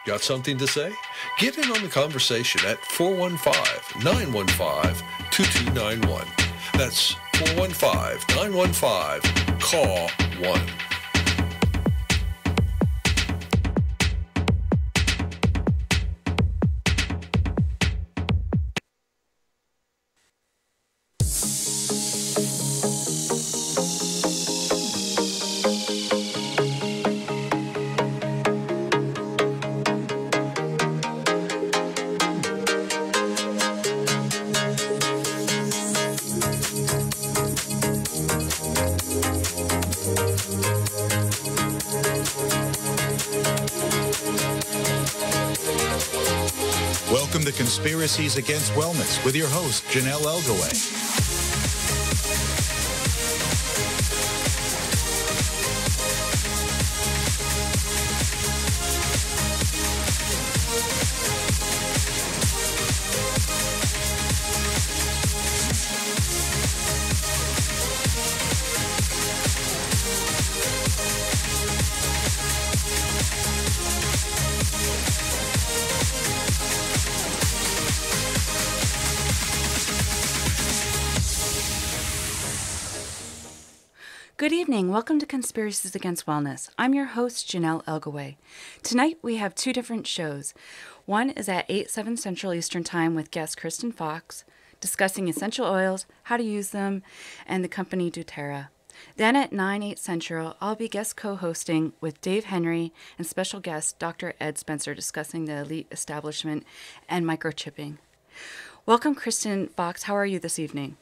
Got something to say? Get in on the conversation at 415-915-2291. That's 415-915-CALL-1. Welcome to Conspiracies Against Wellness with your host, Jonelle Elgaway. Good evening. Welcome to Conspiracies Against Wellness. I'm your host, Jonelle Elgaway. Tonight we have two different shows. One is at 8/7 Central Eastern Time with guest Kristen Fuchs, discussing essential oils, how to use them, and the company doTERRA. Then at 9/8 Central, I'll be guest co-hosting with Dave Henry and special guest Dr. Ed Spencer, discussing the elite establishment and microchipping. Welcome, Kristen Fuchs. How are you this evening?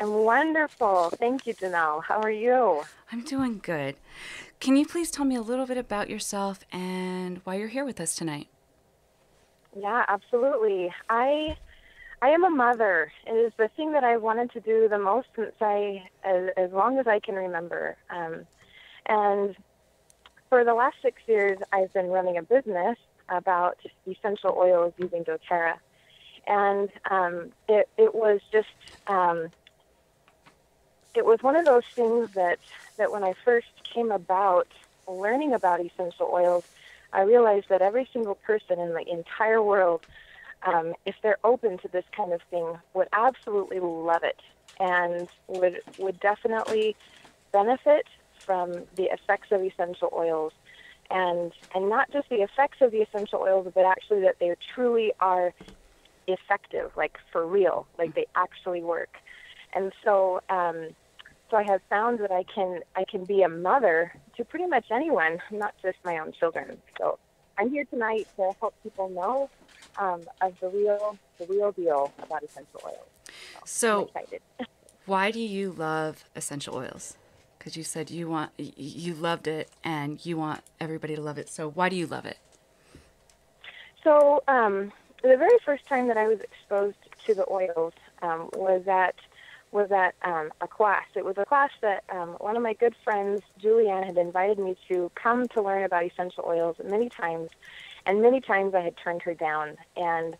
I'm wonderful. Thank you, Jonelle. How are you? I'm doing good. Can you please tell me a little bit about yourself and why you're here with us tonight? Yeah, absolutely. I am a mother. It is the thing that I wanted to do the most since as long as I can remember. And for the last 6 years, I've been running a business about essential oils using doTERRA. And it was just... it was one of those things that when I first came about learning about essential oils, I realized that every single person in the entire world, if they're open to this kind of thing, would absolutely love it and would definitely benefit from the effects of essential oils. And not just the effects of the essential oils, but actually that they truly are effective, like for real, like they actually work. And so I have found that I can be a mother to pretty much anyone, not just my own children. So I'm here tonight to help people know of the real deal about essential oils. So I'm excited. Why do you love essential oils? Because you said you loved it and you want everybody to love it. So why do you love it? So the very first time that I was exposed to the oils was at a class. It was a class that one of my good friends, Julianne, had invited me to come to learn about essential oils many times, and many times I had turned her down. And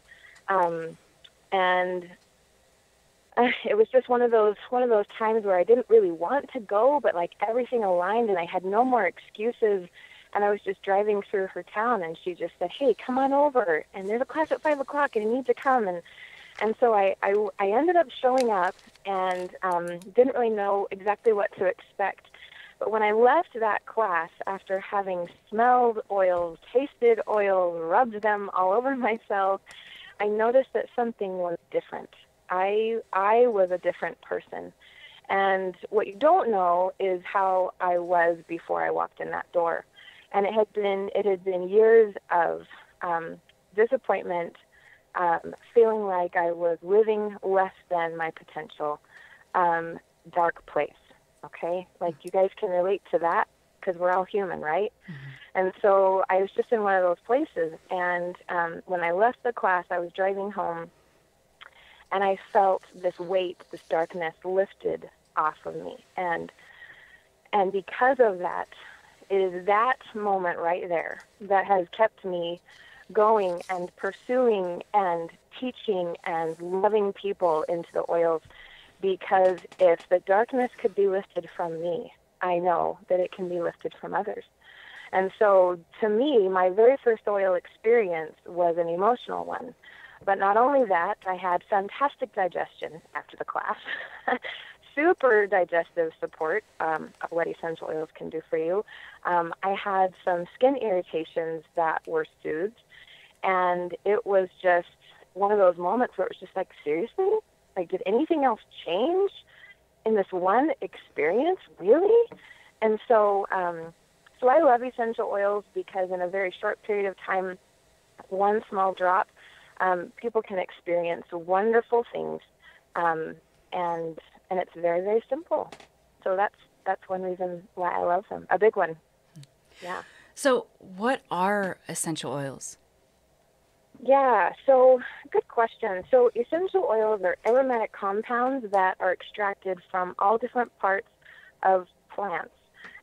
it was just one of those times where I didn't really want to go, but like everything aligned, and I had no more excuses. And I was just driving through her town, and she just said, "Hey, come on over. And there's a class at 5 o'clock, and you need to come." And so I ended up showing up and didn't really know exactly what to expect. But when I left that class, after having smelled oils, tasted oils, rubbed them all over myself, I noticed that something was different. I was a different person. And what you don't know is how I was before I walked in that door. And it had been years of disappointment, feeling like I was living less than my potential, dark place, okay? Like, you guys can relate to that because we're all human, right? Mm-hmm. And so I was just in one of those places, and when I left the class, I was driving home, and I felt this weight, this darkness lifted off of me. And because of that, it is that moment right there that has kept me going and pursuing and teaching and loving people into the oils, because if the darkness could be lifted from me, I know that it can be lifted from others. And so to me, my very first oil experience was an emotional one. But not only that, I had fantastic digestion after the class, super digestive support of what essential oils can do for you. I had some skin irritations that were soothed, and it was just one of those moments where it was just like, seriously? Like, did anything else change in this one experience, really? And so so I love essential oils because in a very short period of time, one small drop, people can experience wonderful things, and it's very, very simple. So that's one reason why I love them. A big one. Yeah. So what are essential oils? Yeah, so good question. So essential oils are aromatic compounds that are extracted from all different parts of plants.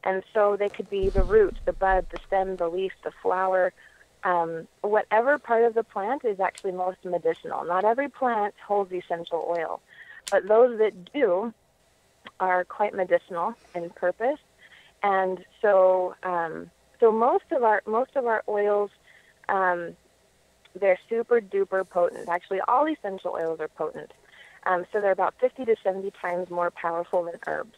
And so they could be the root, the bud, the stem, the leaf, the flower. Whatever part of the plant is actually most medicinal. Not every plant holds essential oil, but those that do are quite medicinal in purpose. And so so most of our oils, they're super duper potent. Actually, all essential oils are potent. So they're about 50 to 70 times more powerful than herbs.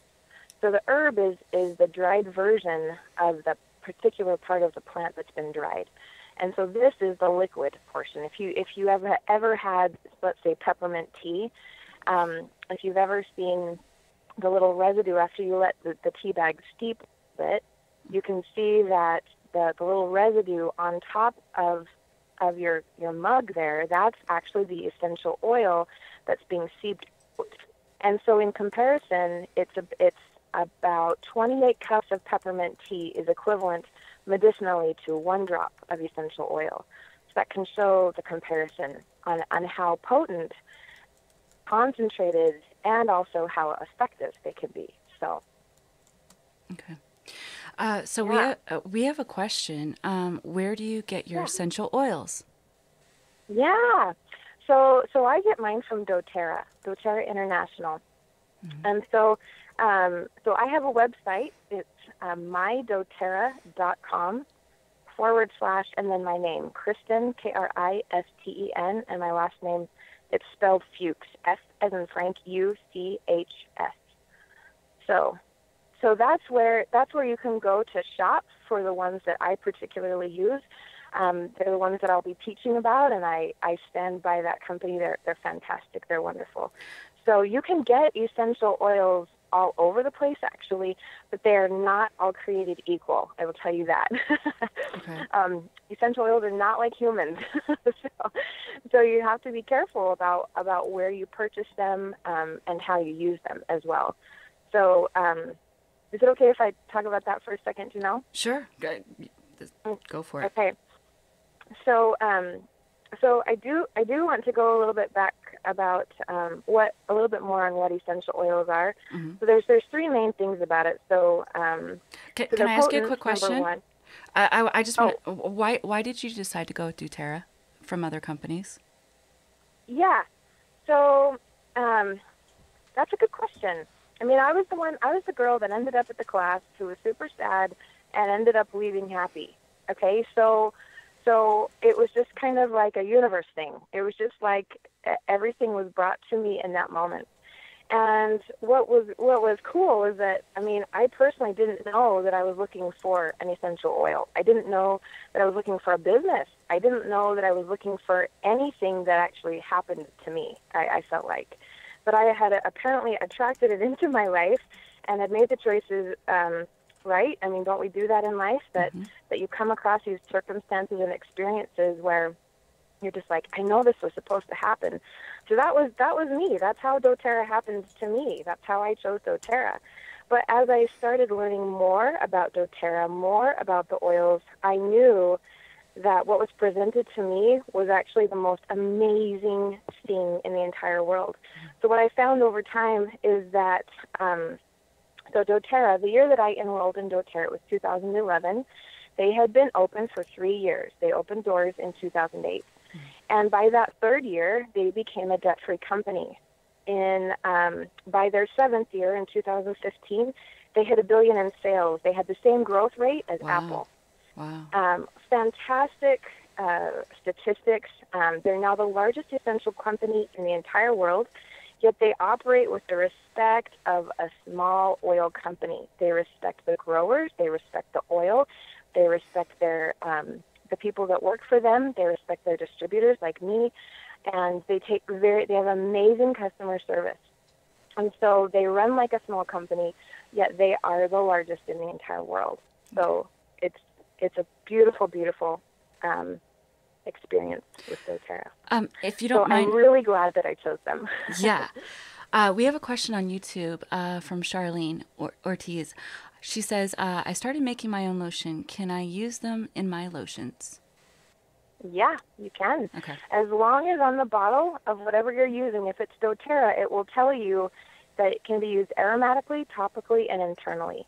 So the herb is the dried version of the particular part of the plant that's been dried. And so this is the liquid portion. If you ever had, let's say, peppermint tea, if you've ever seen the little residue after you let the tea bag steep a bit, you can see that the little residue on top of your mug there, that's actually the essential oil that's being seeped out. And so in comparison, it's about 28 cups of peppermint tea is equivalent medicinally to 1 drop of essential oil. So that can show the comparison on how potent, concentrated, and also how effective they can be. So. Okay. So Yeah. we have a question. Where do you get your essential oils? Yeah. So I get mine from doTERRA International. Mm-hmm. And so I have a website. It's mydoterra.com / and then my name, Kristen, Kristen, and my last name, it's spelled Fuchs, F as in Frank, UCHS. So that's where you can go to shop for the ones that I particularly use. They're the ones that I'll be teaching about, and I stand by that company. They're fantastic. They're wonderful. So you can get essential oils all over the place, actually, but they're not all created equal. I will tell you that. Okay. Essential oils are not like humans, so you have to be careful about where you purchase them and how you use them as well. So is it okay if I talk about that for a second, Jonelle? Sure. Go for it. Okay. So I do want to go a little bit back about a little bit more on what essential oils are. Mm-hmm. So there's 3 main things about it. So can I ask you a quick question? Number 1. I just want why did you decide to go with doTERRA from other companies? Yeah. So that's a good question. I mean, I was the girl that ended up at the class who was super sad and ended up leaving happy. Okay, so it was just kind of like a universe thing. It was just like everything was brought to me in that moment. And what was cool is that, I mean, I personally didn't know that I was looking for an essential oil. I didn't know that I was looking for a business. I didn't know that I was looking for anything that actually happened to me, I felt like. But I had apparently attracted it into my life and had made the choices right? I mean, don't we do that in life? That you come across these circumstances and experiences where you're just like, I know this was supposed to happen. So that was me. That's how doTERRA happens to me. That's how I chose doTERRA. But as I started learning more about doTERRA, more about the oils, I knew that what was presented to me was actually the most amazing thing in the entire world. So what I found over time is that so doTERRA, the year that I enrolled in doTERRA, it was 2011. They had been open for 3 years. They opened doors in 2008. And by that 3rd year, they became a debt-free company. By their 7th year, in 2015, they hit $1 billion in sales. They had the same growth rate as Apple. Fantastic statistics. They're now the largest essential company in the entire world, yet they operate with the respect of a small oil company. They respect the growers. They respect the oil. They respect the people that work for them. They respect their distributors like me, and they have amazing customer service. And so they run like a small company, yet they are the largest in the entire world. So it's a beautiful, beautiful experience with doTERRA. If you don't mind, I'm really glad that I chose them. Yeah. We have a question on YouTube from Charlene Ortiz. She says, I started making my own lotion. Can I use them in my lotions? Yeah, you can. Okay. As long as on the bottle of whatever you're using, if it's doTERRA, it will tell you that it can be used aromatically, topically, and internally.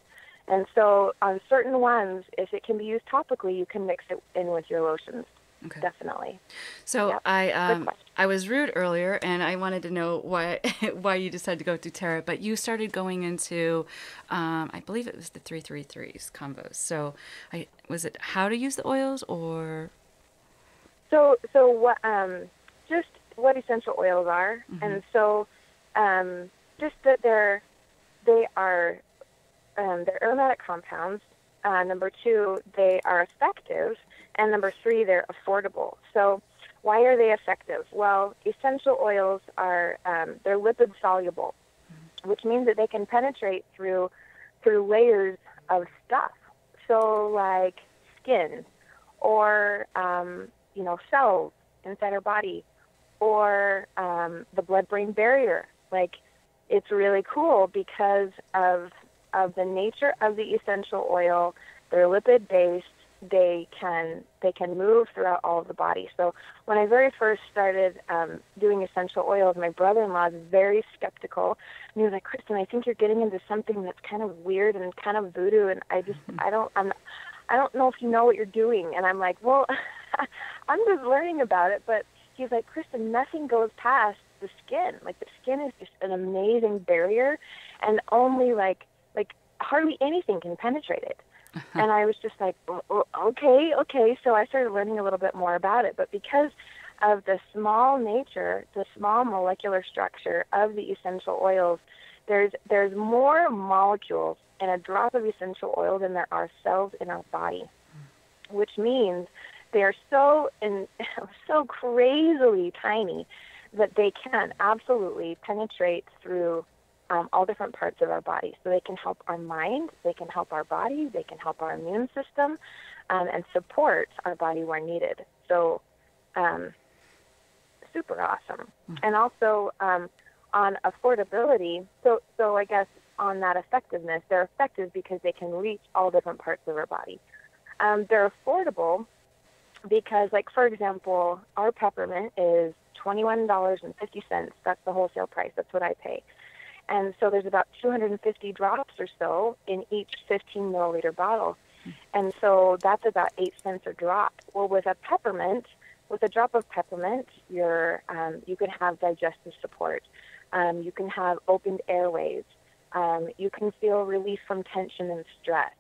And so on certain ones, if it can be used topically, you can mix it in with your lotions. Okay. Definitely. So Yep. I was rude earlier, and I wanted to know why you decided to go through Terra, but you started going into, I believe it was the 333s combos. So was it how to use the oils or? So what? Just what essential oils are, and so just that they are they're aromatic compounds. Number 2, they are effective. And number 3, they're affordable. So why are they effective? Well, essential oils are, they're lipid soluble, which means that they can penetrate through layers of stuff. So like skin or, cells inside our body or the blood-brain barrier. Like, it's really cool because of the nature of the essential oil. They're lipid-based. They can move throughout all of the body. So when I very first started doing essential oils, my brother-in-law is very skeptical. And he was like, Kristen, I think you're getting into something that's kind of weird and kind of voodoo, and I don't know if you know what you're doing. And I'm like, well, I'm just learning about it. But he's like, Kristen, nothing goes past the skin. Like, the skin is just an amazing barrier, and only like hardly anything can penetrate it. And I was just like, okay. So I started learning a little bit more about it. But because of the small nature, the small molecular structure of the essential oils, there's more molecules in a drop of essential oil than there are cells in our body, which means they are so crazily tiny that they can absolutely penetrate through all different parts of our body. So they can help our mind, they can help our body, they can help our immune system, and support our body where needed. So super awesome. And also on affordability, so I guess on that effectiveness, they're effective because they can reach all different parts of our body. They're affordable because, like, for example, our peppermint is $21.50. That's the wholesale price. That's what I pay. And so there's about 250 drops or so in each 15 milliliter bottle. And so that's about 8 cents a drop. Well, with a drop of peppermint, you can have digestive support. You can have opened airways. You can feel relief from tension and stress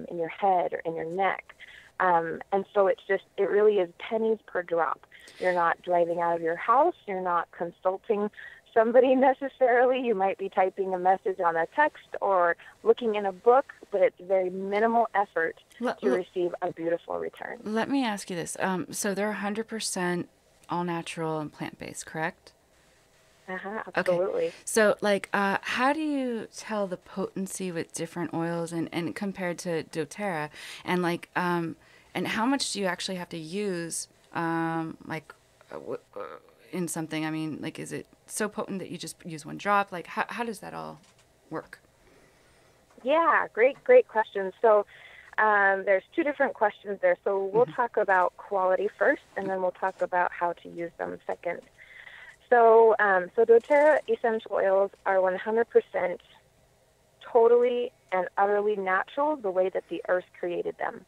in your head or in your neck. And so it really is pennies per drop. You're not driving out of your house. You're not consulting somebody necessarily. You might be typing a message on a text or looking in a book, but it's very minimal effort to receive a beautiful return. Let me ask you this. So they're 100% all natural and plant-based, correct? Absolutely. Okay. So, like, how do you tell the potency with different oils and compared to doTERRA? And, like, and how much do you actually have to use, in something? I mean, like, is it so potent that you just use one drop? Like, how does that all work? Yeah, great question. So there's 2 different questions there. So we'll talk about quality first, and then we'll talk about how to use them second. So doTERRA essential oils are 100% totally and utterly natural, the way that the earth created them.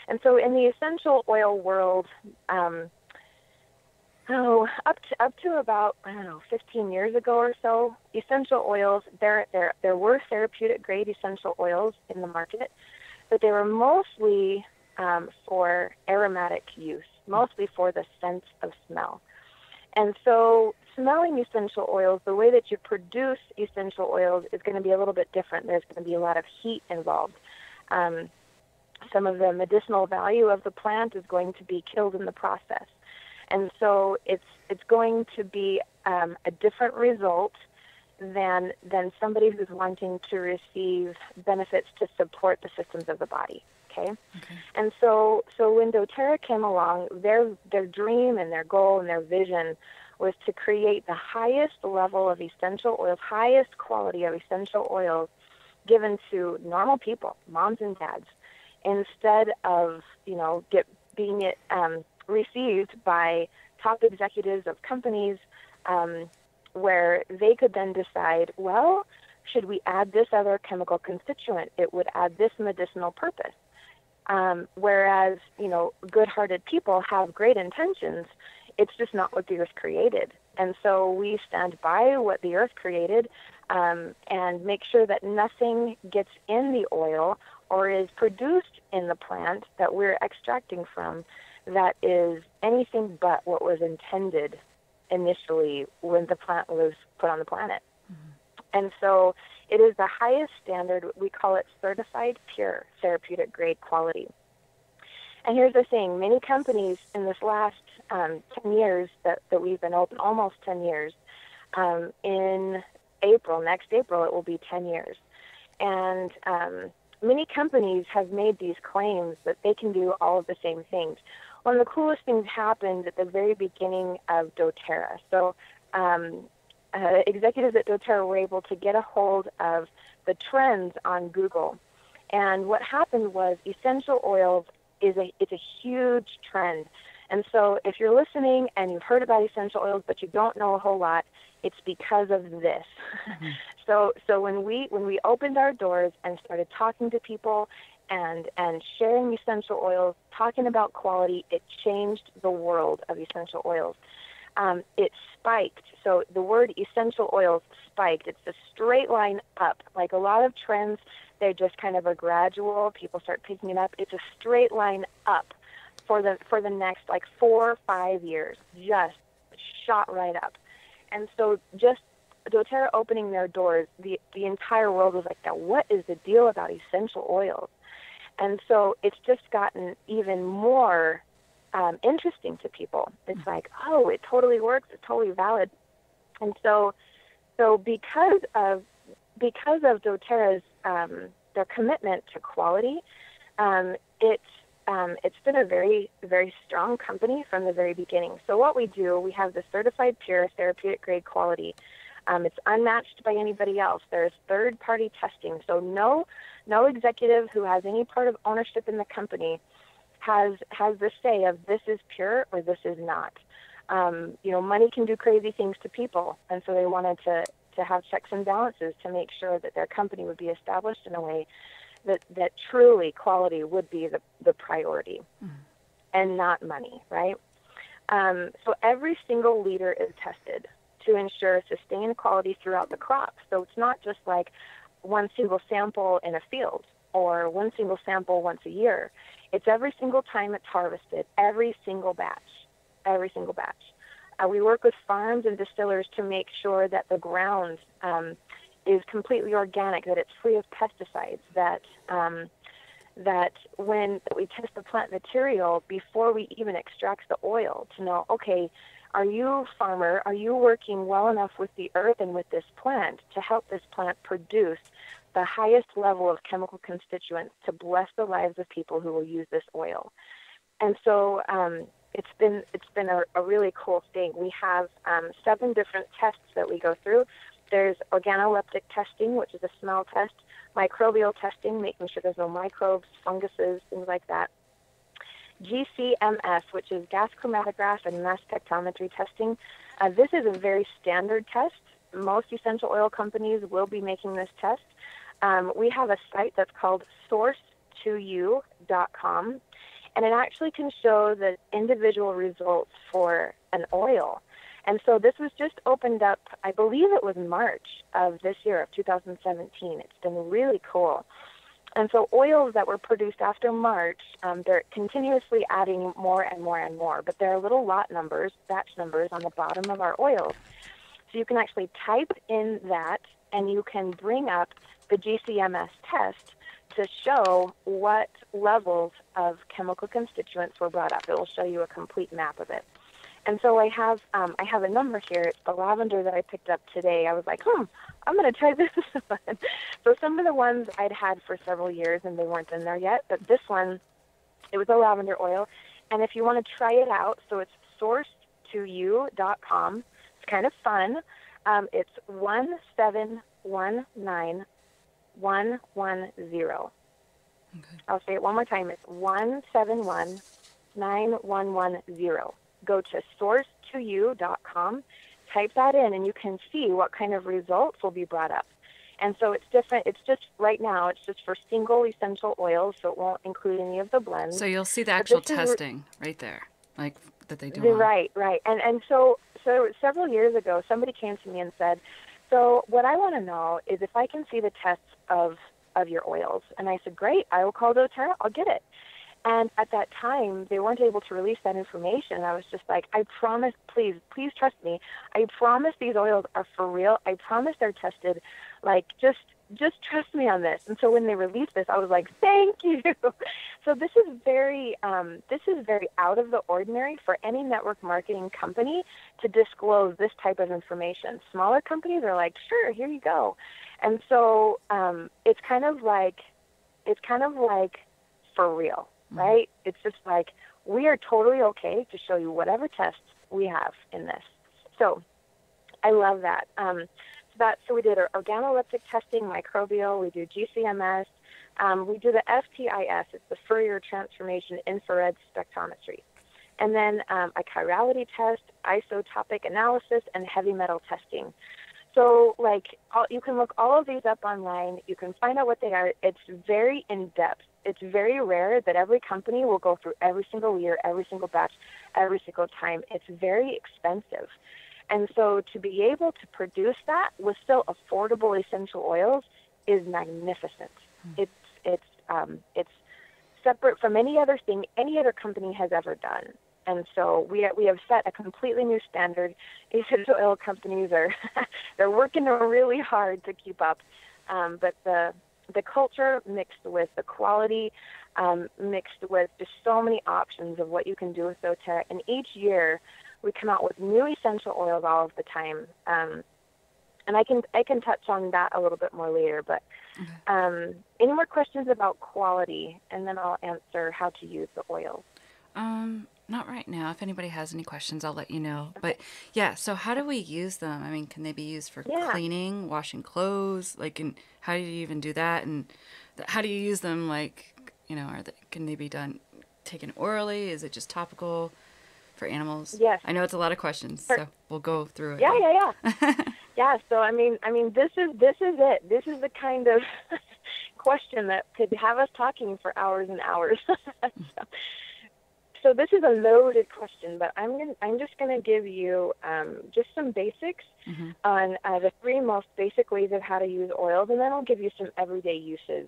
And so in the essential oil world, up to about 15 years ago or so, essential oils, there were therapeutic grade essential oils in the market, but they were mostly for aromatic use, mostly for the sense of smell. And so smelling essential oils, the way that you produce essential oils is going to be a little bit different. There's going to be a lot of heat involved. Some of the medicinal value of the plant is going to be killed in the process. And so it's going to be a different result than somebody who's wanting to receive benefits to support the systems of the body. Okay. And so when doTERRA came along, their dream and their goal and their vision was to create the highest level of essential oils, highest quality of essential oils given to normal people, moms and dads, instead of, being received by top executives of companies, where they could then decide, well, should we add this other chemical constituent? It would add this medicinal purpose. Whereas, good-hearted people have great intentions. It's just not what the earth created. And so we stand by what the earth created, and make sure that nothing gets in the oil or is produced in the plant that we're extracting from that is anything but what was intended initially when the plant was put on the planet. And so it is the highest standard. We call it certified pure therapeutic grade quality. And here's the thing, many companies in this last 10 years that we've been open, almost 10 years, in next April it will be 10 years. And many companies have made these claims that they can do all of the same things. One of the coolest things happened at the very beginning of doTERRA. So executives at doTERRA were able to get a hold of the trends on Google. And what happened was essential oils it's a huge trend. And so if you're listening and you've heard about essential oils but you don't know a whole lot, it's because of this. So when we opened our doors and started talking to people and sharing essential oils, talking about quality, it changed the world of essential oils. It spiked. So the word essential oils spiked. It's a straight line up. Like a lot of trends, they're just kind of a gradual. People start picking it up. It's a straight line up for the next 4 or 5 years. Just shot right up. And so just doTERRA opening their doors, the entire world was like, now what is the deal about essential oils? And so it's just gotten even more interesting to people. It's like, oh, it totally works. It's totally valid. And so because of doTERRA's their commitment to quality, it's been a very, very strong company from the very beginning. So what we do, we have the certified pure therapeutic grade quality. It's unmatched by anybody else. There's third-party testing. So no executive who has any part of ownership in the company has the say of this is pure or this is not. Money can do crazy things to people, and so they wanted to have checks and balances to make sure that their company would be established in a way that truly quality would be the priority and not money, right? So every single liter is tested to ensure sustained quality throughout the crop. So it's not just like one single sample in a field or one single sample once a year. It's every single time it's harvested, every single batch. We work with farms and distillers to make sure that the ground is completely organic, that it's free of pesticides, that when we test the plant material before we even extract the oil to know, okay, are you, farmer, are you working well enough with the earth and with this plant to help this plant produce the highest level of chemical constituents to bless the lives of people who will use this oil? And so it's been a really cool thing. We have 7 different tests that we go through. There's organoleptic testing, which is a smell test, microbial testing, making sure there's no microbes, funguses, things like that. GCMS, which is gas chromatograph and mass spectrometry testing. This is a very standard test. Most essential oil companies will be making this test. We have a site that's called source2u.com, and it actually can show the individual results for an oil. And so this was just opened up, I believe it was March of this year, of 2017. It's been really cool. And so oils that were produced after March, they're continuously adding more and more and more. But there are little lot numbers, batch numbers on the bottom of our oils. So you can actually type in that, and you can bring up the GCMS test to show what levels of chemical constituents were brought up. It will show you a complete map of it. And so I have a number here. It's the lavender that I picked up today. I was like, I'm going to try this one. So some of the ones I'd had for several years and they weren't in there yet, but this one, it was a lavender oil. And if you want to try it out, so it's sourced2you.com. It's kind of fun. It's 1719110. Okay. I'll say it one more time. It's 1719110. Go to sourced2you.com, type that in, and you can see what kind of results will be brought up. And so it's different. It's just right now, it's just for single essential oils, so it won't include any of the blends. So you'll see the actual testing right there, like that they do. Right. And so several years ago, somebody came to me and said, so what I want to know is if I can see the tests of your oils. And I said, great, I will call doTERRA, I'll get it. And at that time, they weren't able to release that information. I was just like, I promise, please trust me. I promise these oils are for real. I promise they're tested. Like, just trust me on this. And so when they released this, I was like, thank you. So this is very out of the ordinary for any network marketing company to disclose this type of information. Smaller companies are like, sure, here you go. And so it's kind of like for real. Right? It's just like, we are totally okay to show you whatever tests we have in this. So I love that. So we did our organoleptic testing, microbial, we do GCMS, we do the FTIS, it's the Fourier Transformation Infrared Spectrometry. And then a chirality test, isotopic analysis, and heavy metal testing. So, you can look all of these up online. You can find out what they are. It's very in-depth. It's very rare that every company will go through every single year, every single batch, every single time. It's very expensive. And so to be able to produce that with still affordable essential oils is magnificent. It's separate from any other thing any other company has ever done. And so we have set a completely new standard. Essential oil companies they're working really hard to keep up. But the culture mixed with the quality, mixed with just so many options of what you can do with doTERRA. And each year we come out with new essential oils all of the time. And I can touch on that a little bit more later. But any more questions about quality? And then I'll answer how to use the oils. Not right now. If anybody has any questions, I'll let you know. Okay. But yeah, so how do we use them? I mean, can they be used for cleaning, washing clothes? And how do you even do that? And how do you use them? Can they be taken orally? Is it just topical for animals? Yes. I know it's a lot of questions, so we'll go through it. Yeah. Yeah. So I mean, this is it. This is the kind of question that could have us talking for hours and hours. So this is a loaded question, but I'm just going to give you just some basics on the three most basic ways of how to use oils, and then I'll give you some everyday uses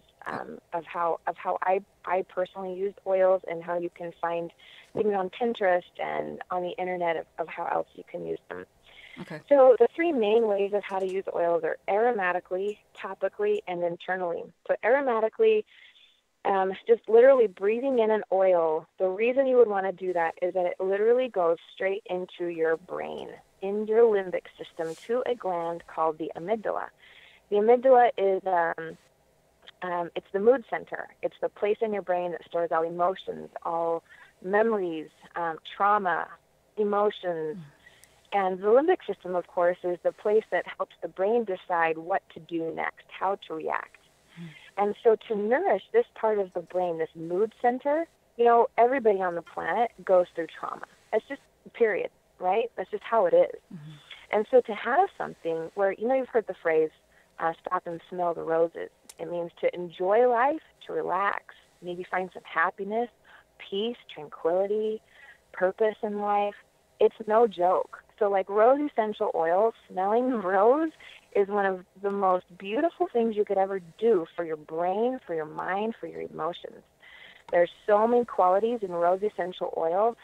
of how I personally use oils and how you can find things on Pinterest and on the internet of how else you can use them. Okay. So the three main ways of how to use oils are aromatically, topically, and internally. So aromatically, just literally breathing in an oil, the reason you would want to do that is that it literally goes straight into your brain, in your limbic system, to a gland called the amygdala. The amygdala is, it's the mood center. It's the place in your brain that stores all emotions, all memories, trauma, emotions. And the limbic system, of course, is the place that helps the brain decide what to do next, how to react. And so to nourish this part of the brain, this mood center, everybody on the planet goes through trauma. It's just period, right? That's just how it is. And so to have something where, you've heard the phrase, stop and smell the roses. It means to enjoy life, to relax, maybe find some happiness, peace, tranquility, purpose in life. It's no joke. So rose essential oil, smelling the rose is one of the most beautiful things you could ever do for your brain, for your mind, for your emotions. There's so many qualities in rose essential oil.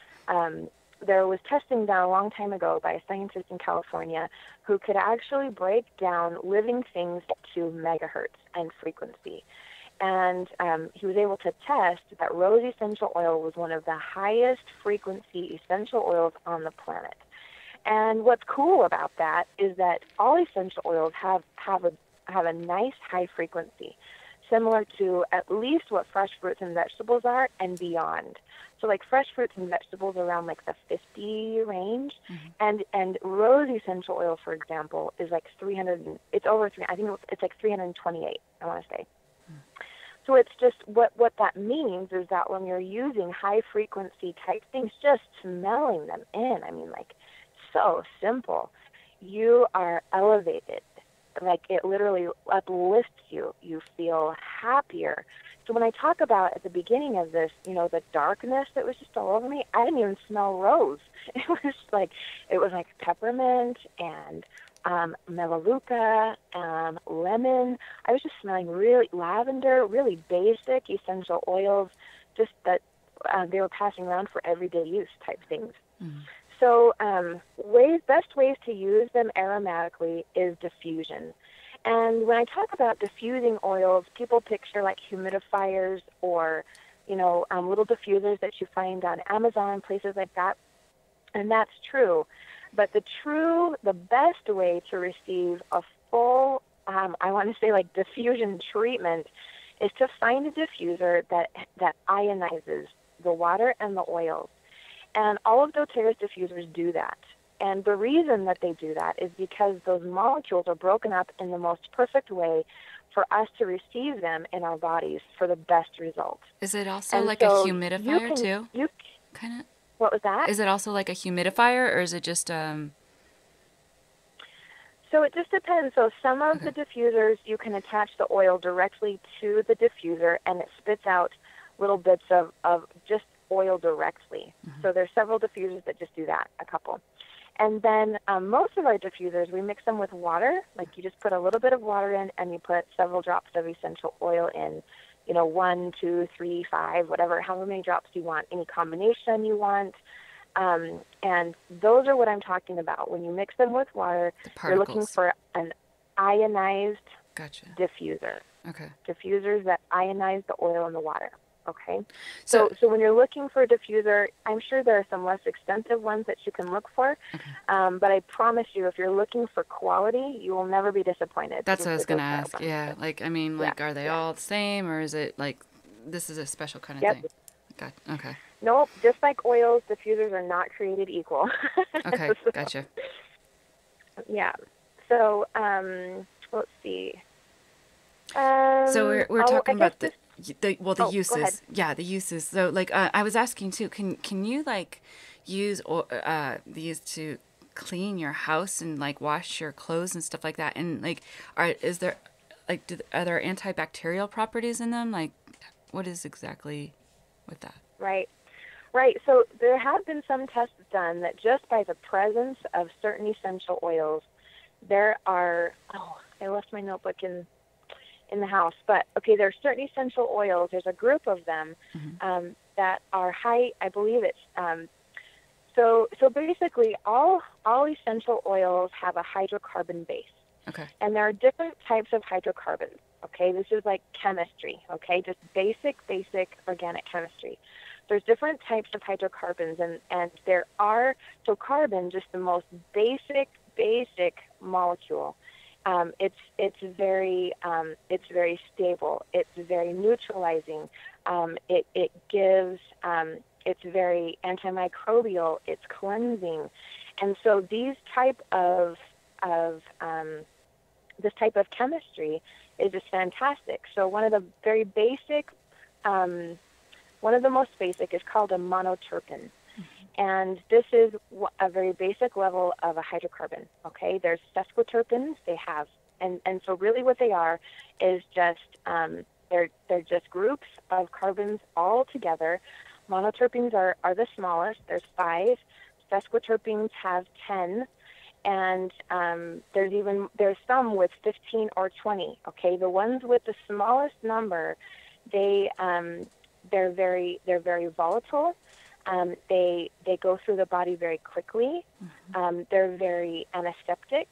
There was testing done a long time ago by a scientist in California who could actually break down living things to megahertz and frequency. And he was able to test that rose essential oil was one of the highest frequency essential oils on the planet. And what's cool about that is that all essential oils have a nice high frequency, similar to at least what fresh fruits and vegetables are and beyond. So like fresh fruits and vegetables around like the 50 range, and rose essential oil, for example, is like 300. It's over 3. I think it's like 328. I want to say. So it's just what that means is that when you're using high frequency type things, just smelling them in, I mean, like so simple, you are elevated. Like it literally uplifts you. You feel happier. So when I talk about at the beginning of this, you know, the darkness that was just all over me, I didn't even smell rose. It was like peppermint and melaleuca, lemon. I was just smelling really lavender, really basic essential oils, just that they were passing around for everyday use type things. So best ways to use them aromatically is diffusion. And when I talk about diffusing oils, people picture like humidifiers or, you know, little diffusers that you find on Amazon, places like that. And that's true. But the best way to receive a full, I want to say like diffusion treatment is to find a diffuser that ionizes the water and the oils. And all of doTERRA's diffusers do that. And the reason that they do that is because those molecules are broken up in the most perfect way for us to receive them in our bodies for the best results. Is it also like a humidifier too? Kind of. What was that? Is it also like a humidifier, or is it just So it just depends. So some of the diffusers, you can attach the oil directly to the diffuser, and it spits out little bits of just oil directly. So there's several diffusers that just do that, a couple. And then most of our diffusers, we mix them with water. Like you just put a little bit of water in, and you put several drops of essential oil in. You know, 1, 2, 3, 5, whatever, however many drops you want, any combination you want. And those are what I'm talking about. When you mix them with water, you're looking for an ionized diffuser. Okay. Diffusers that ionize the oil and the water. Okay. So when you're looking for a diffuser, I'm sure there are some less expensive ones that you can look for. Okay. But I promise you, if you're looking for quality, you will never be disappointed. That's what I was going to ask. Yeah. Like, I mean, like, are they all the same, or is it like, this is a special kind of thing? Okay. Nope. Just like oils, diffusers are not created equal. Okay. Gotcha. Yeah. So, let's see. So we're talking about the uses. Yeah, the uses. So like I was asking too, can you like use these to clean your house and like wash your clothes and stuff like that? And like are there antibacterial properties in them? Like what is exactly with that? Right. So there have been some tests done that just by the presence of certain essential oils, there are I left my notebook in the house, but okay, there are certain essential oils. There's a group of them that are high. I believe it's so basically all essential oils have a hydrocarbon base. Okay. And there are different types of hydrocarbons. Okay, this is like chemistry. Okay, just basic organic chemistry. There's different types of hydrocarbons, and there are carbon, just the most basic molecule. It's very stable. It's very neutralizing. It gives. It's very antimicrobial. It's cleansing, and so this type of chemistry is just fantastic. So one of the very basic, one of the most basic is called a monoterpene. And this is a very basic level of a hydrocarbon, okay? There's sesquiterpenes they have. And so really what they are is just, they're just groups of carbons all together. Monoterpenes are the smallest. There's 5. Sesquiterpenes have 10. And there's some with 15 or 20. Okay, the ones with the smallest number, they're very volatile. They go through the body very quickly. They're very antiseptic.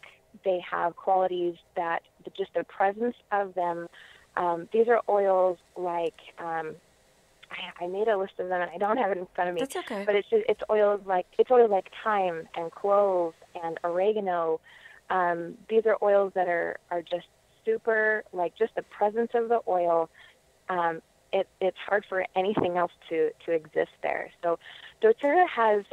They have qualities that just the presence of them. These are oils like I made a list of them and I don't have it in front of me. That's okay. But it's oils like thyme and cloves and oregano. These are oils that are just super, like just the presence of the oil. It's hard for anything else to exist there. So doTERRA has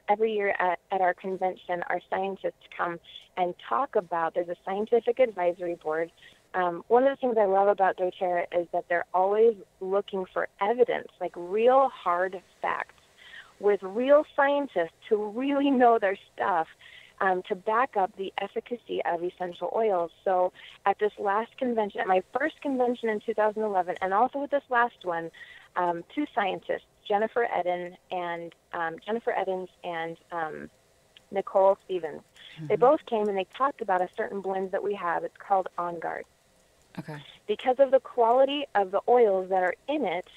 every year at our convention, our scientists come and talk about, there's a scientific advisory board. One of the things I love about doTERRA is that they're always looking for evidence, like real hard facts, with real scientists who really know their stuff to back up the efficacy of essential oils. So at this last convention, at my first convention in 2011, and also with this last one, two scientists, Jennifer Edens and Nicole Stevens. They both came and they talked about a certain blend that we have. It's called On Guard. Okay. Because of the quality of the oils that are in it,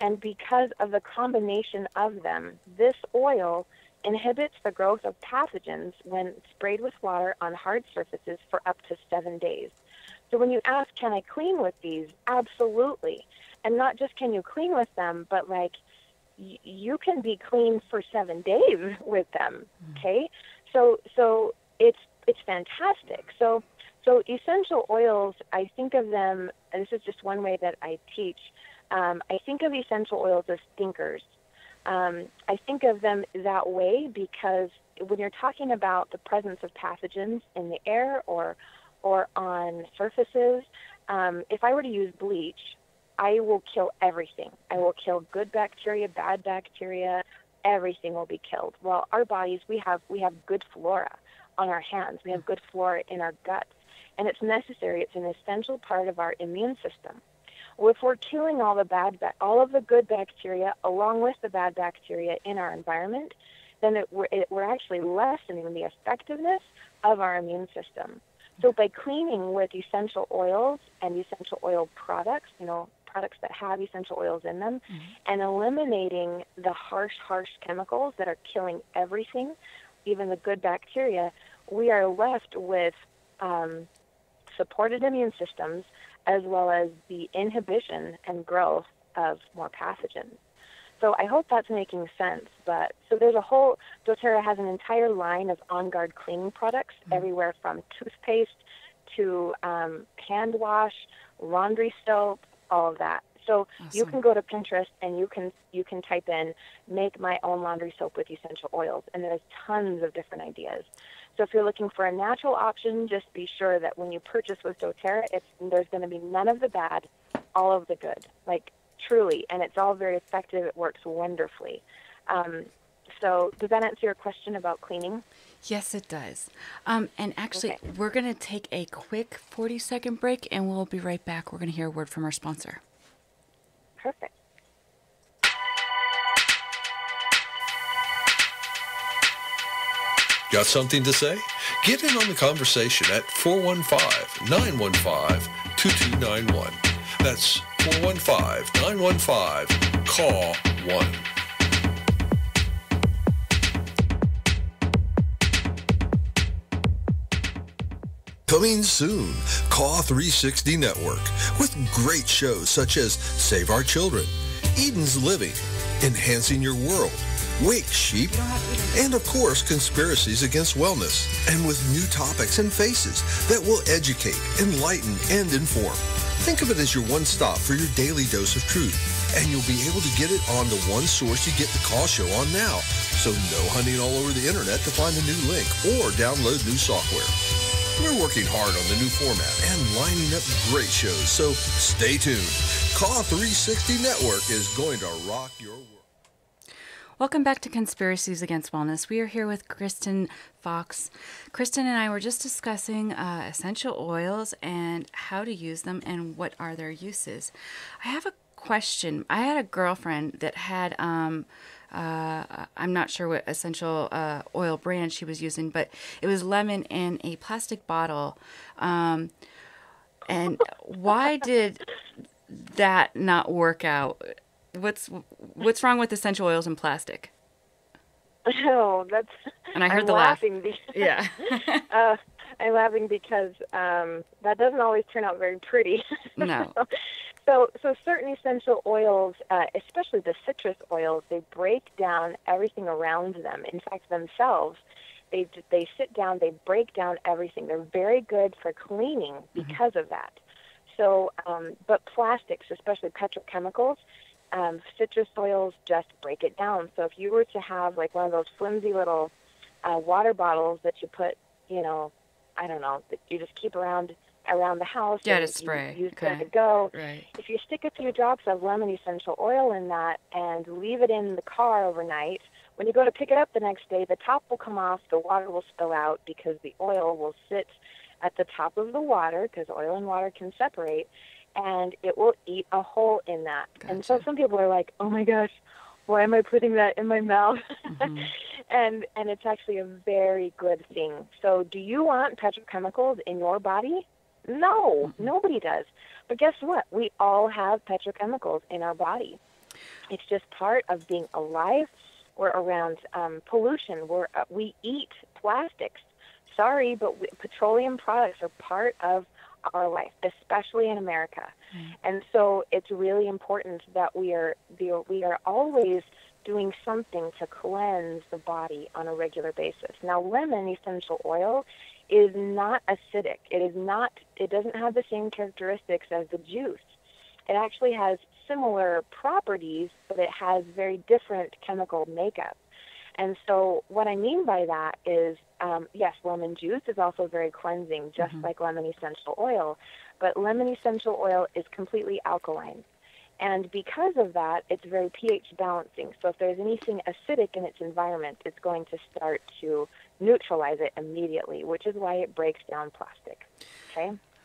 and because of the combination of them, this oil inhibits the growth of pathogens when sprayed with water on hard surfaces for up to 7 days. So when you ask, can I clean with these? Absolutely. And not just can you clean with them, but like you can be clean for 7 days with them. Okay? So it's fantastic. So essential oils, I think of them, and this is just one way that I teach, I think of essential oils as thinkers. I think of them that way because when you're talking about the presence of pathogens in the air or on surfaces, if I were to use bleach, I will kill everything. I will kill good bacteria, bad bacteria, everything will be killed. Well, our bodies, we have good flora on our hands. We have good flora in our guts. And it's necessary. It's an essential part of our immune system. Well, if we're killing all of the good bacteria along with the bad bacteria in our environment, then we're actually lessening the effectiveness of our immune system. So by cleaning with essential oils and essential oil products, products that have essential oils in them, and eliminating the harsh chemicals that are killing everything, even the good bacteria, we are left with supported immune systems as well as the inhibition and growth of more pathogens. So I hope that's making sense. But so there's a whole, doTERRA has an entire line of On Guard cleaning products, everywhere from toothpaste to hand wash, laundry soap, all of that. So you can go to Pinterest and you can type in make my own laundry soap with essential oils, and there's tons of different ideas. So if you're looking for a natural option, just be sure that when you purchase with doTERRA, there's going to be none of the bad, all of the good, like truly, and it's all very effective. It works wonderfully. So does that answer your question about cleaning? Yes, it does. And actually, we're going to take a quick 40-second break, and we'll be right back. We're going to hear a word from our sponsor. Perfect. Got something to say? Get in on the conversation at 415-915-2291. That's 415-915-CALL-1. Coming soon, Caw 360 Network, with great shows such as Save Our Children, Eden's Living, Enhancing Your World, Wake Sheep, and of course, Conspiracies Against Wellness, and with new topics and faces that will educate, enlighten, and inform. Think of it as your one stop for your daily dose of truth, and you'll be able to get it on the one source you get the Caw Show on now. So no hunting all over the internet to find a new link or download new software. We're working hard on the new format and lining up great shows, so stay tuned. Caw 360 Network is going to rock your world. Welcome back to Conspiracies Against Wellness. We are here with Kristen Fuchs. Kristen and I were just discussing essential oils and how to use them and what are their uses. I have a question. I had a girlfriend that had I'm not sure what essential oil brand she was using, but it was lemon in a plastic bottle. And why did that not work out? What's wrong with essential oils in plastic? Oh, that's. And I heard I'm the laugh. laughing Yeah. I'm laughing because that doesn't always turn out very pretty. No. So certain essential oils, especially the citrus oils, they break down everything around them. In fact, themselves, they sit down, they break down everything. They're very good for cleaning because of that. So, but plastics, especially petrochemicals, citrus oils just break it down. So if you were to have like one of those flimsy little water bottles that you put, I don't know, that you just keep around the house. Yeah, and to spray. You use Okay. to go. Right. If you stick a few drops of lemon essential oil in that and leave it in the car overnight, when you go to pick it up the next day, the top will come off, the water will spill out because the oil will sit at the top of the water because oil and water can separate, and it will eat a hole in that. Gotcha. And so some people are like, oh my gosh, why am I putting that in my mouth? And it's actually a very good thing. So do you want petrochemicals in your body? No, nobody does. But guess what? We all have petrochemicals in our body. It's just part of being alive. We're around pollution. We eat plastics. Sorry, but petroleum products are part of our life, especially in America. And so it's really important that we are always doing something to cleanse the body on a regular basis. Now, lemon essential oil is not acidic. It doesn't have the same characteristics as the juice. It actually has similar properties, but it has very different chemical makeup. And so what I mean by that is, yes, lemon juice is also very cleansing, just like lemon essential oil, but lemon essential oil is completely alkaline. And because of that, it's very pH balancing. So if there's anything acidic in its environment, it's going to start to neutralize it immediately, which is why it breaks down plastic.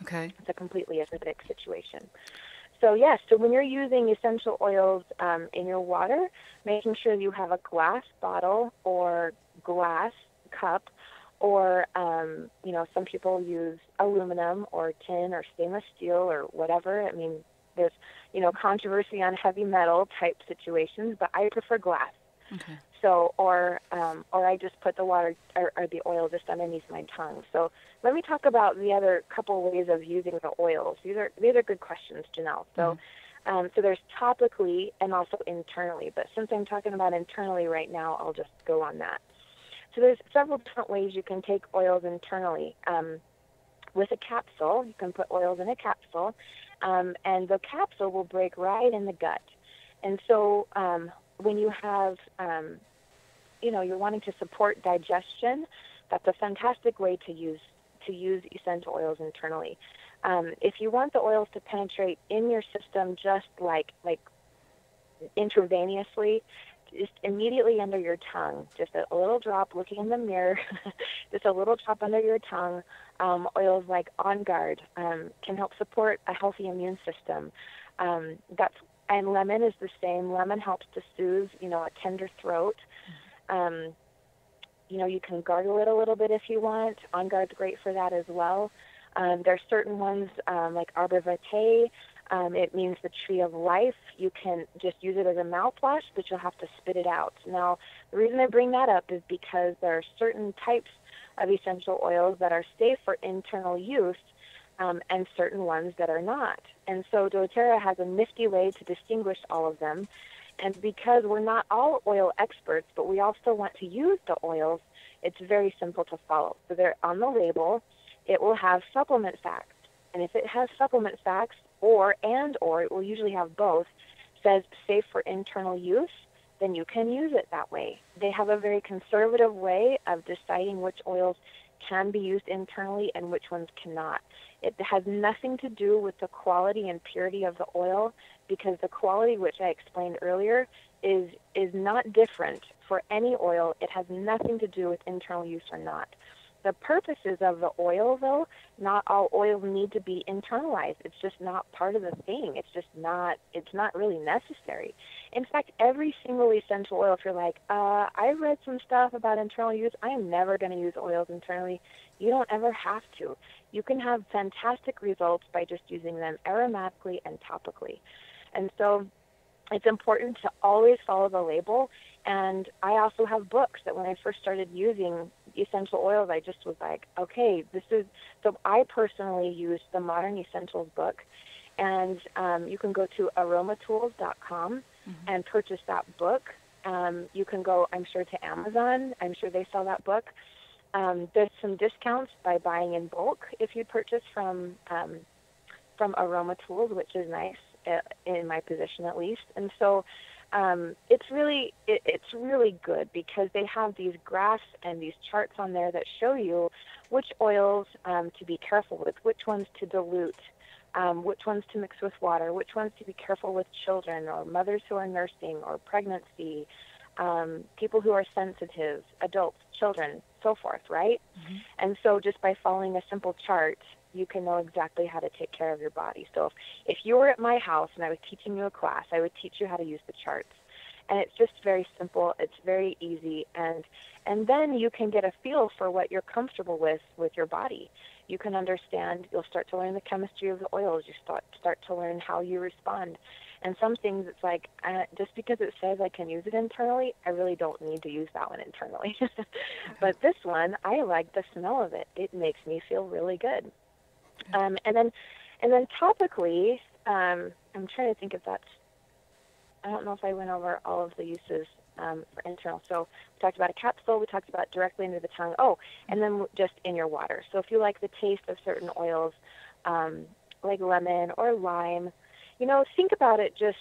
Okay? It's a completely acidic situation. So yes, so when you're using essential oils in your water, making sure you have a glass bottle or glass cup, or some people use aluminum or tin or stainless steel or whatever. I mean, there's controversy on heavy metal type situations, but I prefer glass. Okay. So, or I just put the water or the oil just underneath my tongue. So let me talk about the other couple ways of using the oils. These are good questions, Jonelle. So, so there's topically and also internally. But since I'm talking about internally right now, I'll just go on that. So there's several different ways you can take oils internally. With a capsule, you can put oils in a capsule, and the capsule will break right in the gut. And so when you have, you're wanting to support digestion, that's a fantastic way to use essential oils internally. If you want the oils to penetrate in your system just like intravenously, just immediately under your tongue, just a little drop, looking in the mirror, just a little drop under your tongue. Oils like On Guard can help support a healthy immune system. And lemon is the same. Lemon helps to soothe, a tender throat. You can gargle it a little bit if you want. On Guard's great for that as well. There's certain ones like Arbor Vitae. It means the tree of life. You can just use it as a mouthwash, but you'll have to spit it out. Now, the reason I bring that up is because there are certain types of essential oils that are safe for internal use, and certain ones that are not. And so doTERRA has a nifty way to distinguish all of them. And because we're not all oil experts, but we also want to use the oils, it's very simple to follow. So they're on the label. It will have supplement facts. And if it has supplement facts, or it will usually have both, says safe for internal use, then you can use it that way. They have a very conservative way of deciding which oils can be used internally and which ones cannot. It has nothing to do with the quality and purity of the oil, because the quality, which I explained earlier, is not different for any oil. It has nothing to do with internal use or not. the purposes of the oil, though, not all oils need to be internalized. It's just not part of the thing. It's not really necessary. In fact, every single essential oil, if you're like, I read some stuff about internal use, I am never going to use oils internally. You don't ever have to. You can have fantastic results by just using them aromatically and topically. And so it's important to always follow the label. And I also have books that when I first started using essential oils, I just was like, okay, so I personally used the Modern Essentials book. And you can go to aromatools.com and purchase that book. You can go, I'm sure, to Amazon. I'm sure they sell that book. There's some discounts by buying in bulk if you purchase from Aroma Tools, which is nice in my position at least. And so it's really good because they have these graphs and these charts on there that show you which oils to be careful with, which ones to dilute, which ones to mix with water, which ones to be careful with children or mothers who are nursing or pregnancy, people who are sensitive, adults, children, so forth, right? And so just by following a simple chart, you can know exactly how to take care of your body. So if you were at my house and I was teaching you a class, I would teach you how to use the charts. And it's just very simple. It's very easy. And then you can get a feel for what you're comfortable with your body. You can understand, you'll start to learn the chemistry of the oils. You start to learn how you respond. And some things, it's like, just because it says I can use it internally, I really don't need to use that one internally. But this one, I like the smell of it. It makes me feel really good. And then topically, I'm trying to think if that's, I don't know if I went over all of the uses for internal. So we talked about a capsule, we talked about directly into the tongue. Oh, and then just in your water. So if you like the taste of certain oils, like lemon or lime, think about it just,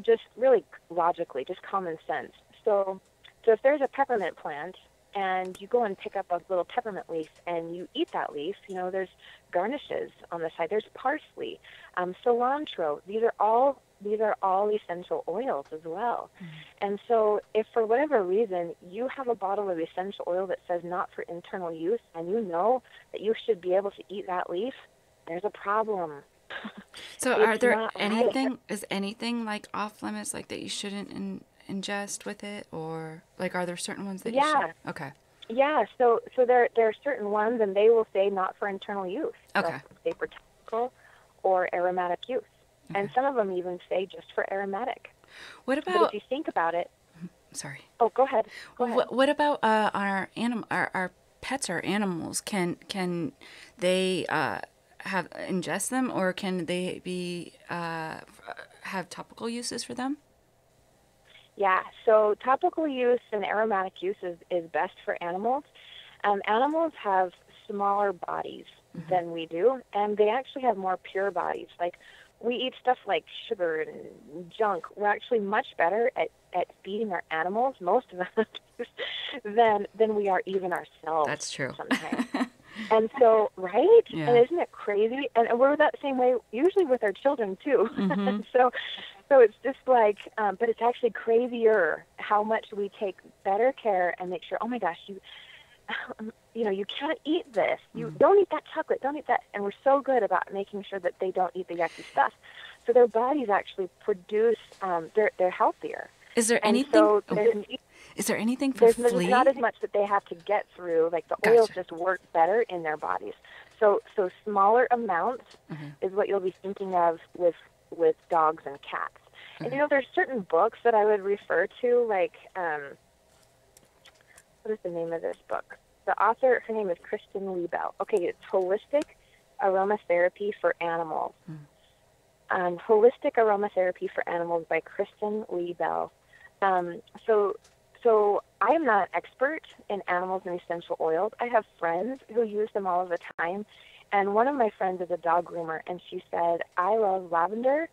just really logically, just common sense. So if there's a peppermint plant and you go and pick up a little peppermint leaf and you eat that leaf, there's garnishes on the side. There's parsley, cilantro. These are all essential oils as well. And so if for whatever reason you have a bottle of essential oil that says not for internal use and you know that you should be able to eat that leaf, there's a problem. So are there is anything like off limits, like that you shouldn't ingest with it, or like are there certain ones that you should? Okay. Yeah, so there are certain ones, and they will say not for internal use. Okay. So say for topical or aromatic use. Okay. And some of them even say just for aromatic. What about? But if you think about it. Sorry. Oh, go ahead. What about our pets or animals? Can they have ingest them, or can they be have topical uses for them? Yeah, so topical use and aromatic use is best for animals. Animals have smaller bodies than we do, and they actually have more pure bodies. Like, we eat stuff like sugar and junk. We're actually much better at feeding our animals, most of them, than we are even ourselves. That's true. Sometimes. And so, right? Yeah. And isn't it crazy? And we're that same way usually with our children, too. So it's just like, but it's actually crazier how much we take better care and make sure, oh my gosh, you can't eat this. You don't eat that chocolate. Don't eat that. And we're so good about making sure that they don't eat the yucky stuff. So their bodies actually produce, they're healthier. Is there anything? Is there anything for There's not as much that they have to get through. Like the oils just work better in their bodies. So smaller amounts is what you'll be thinking of with dogs and cats. And there's certain books that I would refer to, like what is the name of this book? The author, her name is Kristen Liebel. Okay, it's Holistic Aromatherapy for Animals. Holistic Aromatherapy for Animals by Kristen Liebel. So I am not an expert in animals and essential oils. I have friends who use them all of the time. And one of my friends is a dog groomer, and she said, I love lavender,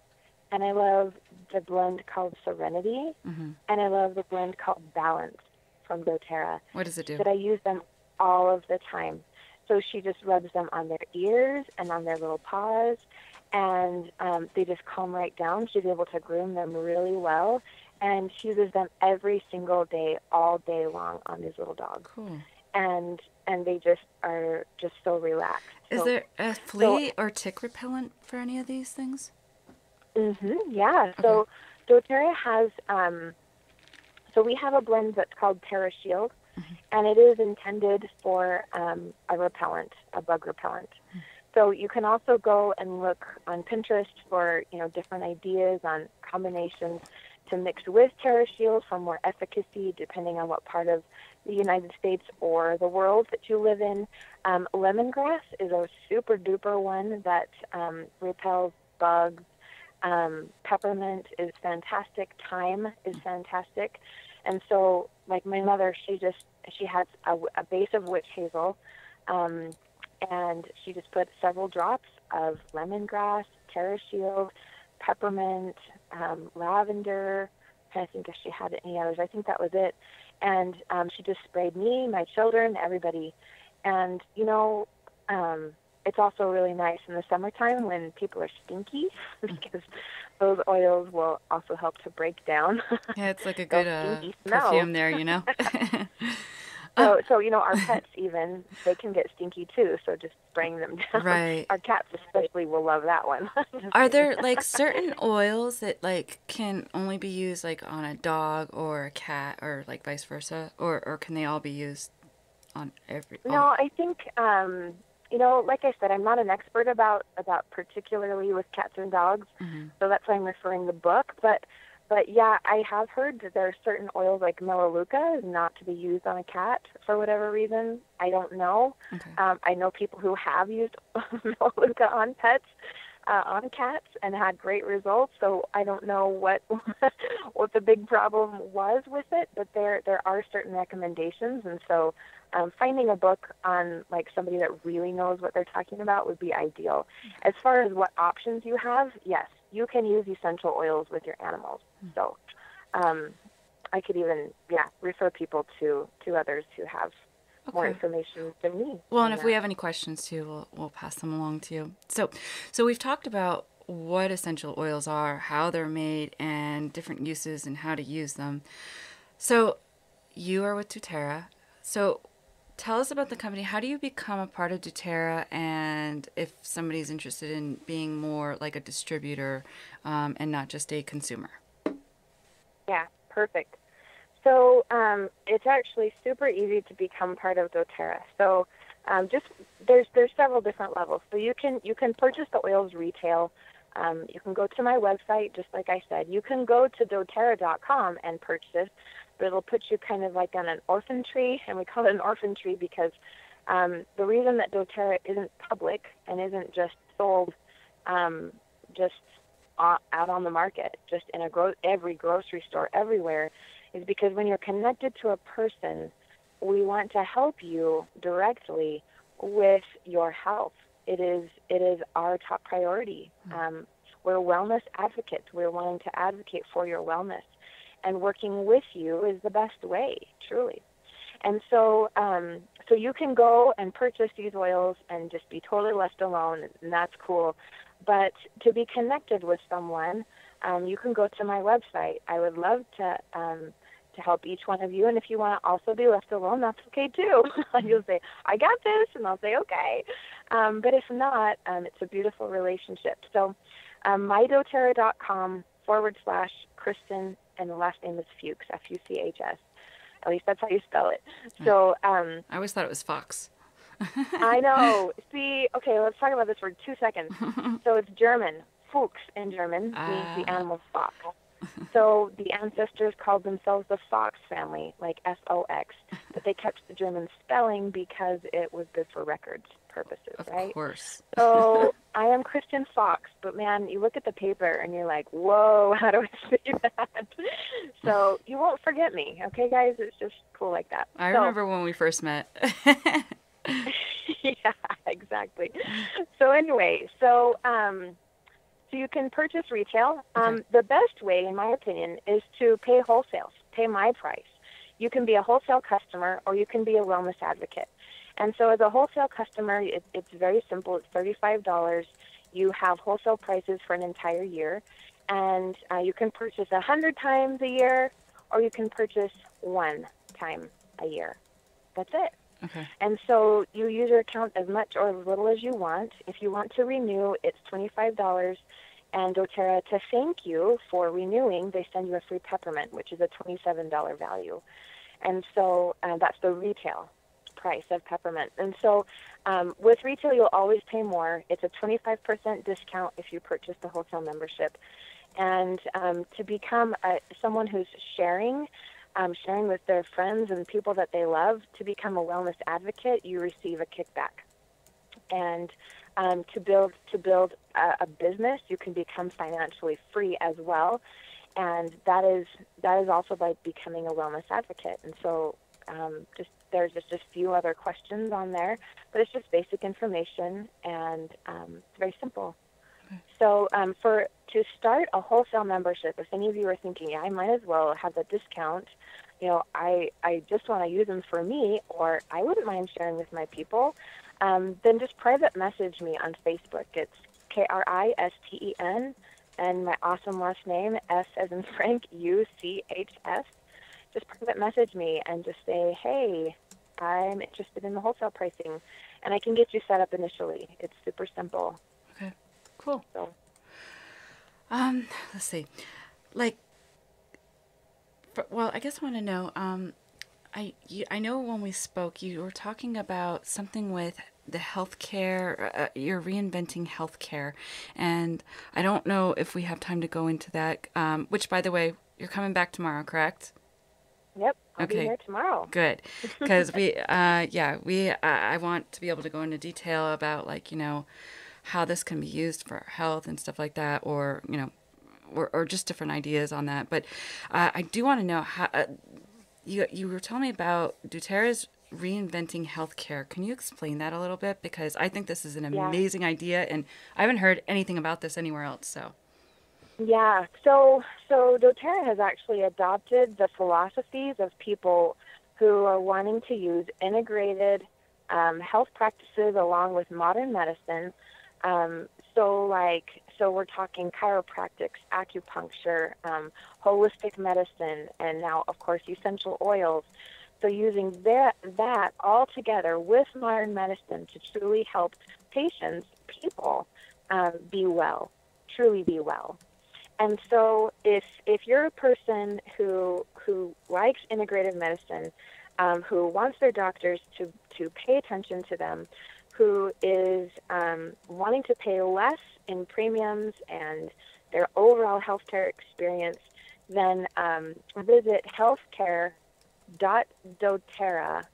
and I love the blend called Serenity, and I love the blend called Balance from doTERRA. What does it do? That I use them all of the time. So she just rubs them on their ears and on their little paws, and they just calm right down. She's able to groom them really well, and she uses them every single day, all day long on these little dogs. Cool. And they just are just so relaxed. Is there a flea or tick repellent for any of these things? Yeah. Okay. So doTERRA has, so we have a blend that's called Terra Shield, and it is intended for a repellent, a bug repellent. So you can also go and look on Pinterest for, different ideas on combinations to mix with Terra Shield for more efficacy, depending on what part of the United States or the world that you live in. Lemongrass is a super duper one that repels bugs. Peppermint is fantastic. Thyme is fantastic. And so, like my mother, she has a base of witch hazel, and she just put several drops of lemongrass, Terra Shield, peppermint, lavender. I'm trying to think if she had any others. I think that was it. And she just sprayed me, my children, everybody. And, it's also really nice in the summertime when people are stinky because those oils will also help to break down. Yeah, it's like a good perfume there, So, our pets even, they can get stinky too, so just spraying them down. Right. Our cats especially will love that one. Are there like certain oils that like can only be used like on a dog or a cat or like vice versa? Or can they all be used on every... No, I think, like I said, I'm not an expert about particularly with cats and dogs, so that's why I'm referring the book. But yeah, I have heard that there are certain oils like Melaleuca is not to be used on a cat for whatever reason. I don't know. Okay. I know people who have used Melaleuca on pets, on cats, and had great results. So I don't know what what the big problem was with it, but there are certain recommendations, and so finding a book on like somebody that really knows what they're talking about would be ideal. As far as what options you have, yes, you can use essential oils with your animals. So I could even, refer people to others who have more information than me. Well, and if we have any questions too, we'll pass them along to you. So we've talked about what essential oils are, how they're made, and different uses and how to use them. So you are with doTERRA. So tell us about the company. How do you become a part of doTERRA, and if somebody's interested in being more like a distributor and not just a consumer? Yeah, perfect. So it's actually super easy to become part of doTERRA. So there's several different levels. So you can purchase the oils retail. You can go to my website, just like I said. You can go to doTERRA.com and purchase, but it'll put you kind of like on an orphan tree, and we call it an orphan tree because the reason that doTERRA isn't public and isn't just sold just out on the market, just in every grocery store everywhere, is because when you're connected to a person, we want to help you directly with your health. It is our top priority. We're wellness advocates. We're wanting to advocate for your wellness, and working with you is the best way, truly. And so you can go and purchase these oils and just be totally left alone, and that's cool. But to be connected with someone, you can go to my website. I would love to help each one of you. And if you want to also be left alone, that's okay too. You'll say, I got this, and I'll say, okay. But if not, it's a beautiful relationship. So mydoterra.com/Kristen, and the last name is Fuchs, Fuchs. At least that's how you spell it. So I always thought it was Fuchs. I know. See, okay, let's talk about this for 2 seconds. So it's German. Fuchs in German means the animal fox. So the ancestors called themselves the Fox family, like Fox, but they kept the German spelling because it was good for records purposes, right? Of course. So I am Kristen Fuchs, but man, you look at the paper and you're like, whoa, how do I say that? So you won't forget me, okay, guys? It's just cool like that. I remember when we first met. Yeah, exactly. So anyway, so you can purchase retail. The best way, in my opinion, is to pay wholesale, pay my price. You can be a wholesale customer, or you can be a wellness advocate. And so as a wholesale customer, it's very simple. It's $35. You have wholesale prices for an entire year. And you can purchase 100 times a year, or you can purchase 1 time a year. That's it. Okay. And so you use your account as much or as little as you want. If you want to renew, it's $25. And doTERRA, to thank you for renewing, they send you a free peppermint, which is a $27 value. And so that's the retail price of peppermint. And so with retail, you'll always pay more. It's a 25% discount if you purchase the wholesale membership. And to become someone who's sharing with their friends and people that they love, to become a wellness advocate, you receive a kickback. And to build a business, you can become financially free as well. And that is also by becoming a wellness advocate. And so there's just a few other questions on there, but it's just basic information, and it's very simple. Okay. So to start a wholesale membership, if any of you are thinking, yeah, I might as well have the discount, I just want to use them for me, or I wouldn't mind sharing with my people, then just private message me on Facebook. It's Kristen, and my awesome last name, S as in Frank, UCHS. Just private message me and just say, hey, I'm interested in the wholesale pricing, and I can get you set up initially. It's super simple. Okay, cool. So, let's see. I guess I want to know, I know when we spoke, you were talking about something with the healthcare, you're reinventing healthcare, and I don't know if we have time to go into that, which, by the way, you're coming back tomorrow, correct? Yep, I'll be here tomorrow. Good, because I want to be able to go into detail about, how this can be used for health and stuff like that, or, or just different ideas on that. But I do want to know how, you were telling me about doTERRA's reinventing healthcare. Can you explain that a little bit? Because I think this is an amazing idea, and I haven't heard anything about this anywhere else, so. Yeah, so doTERRA has actually adopted the philosophies of people who are wanting to use integrated health practices along with modern medicine. So we're talking chiropractics, acupuncture, holistic medicine, and now, of course, essential oils. So using that all together with modern medicine to truly help people be well, truly be well. And so if you're a person who likes integrative medicine, who wants their doctors to pay attention to them, who is wanting to pay less in premiums and their overall healthcare experience, then visit healthcare.doTERRA.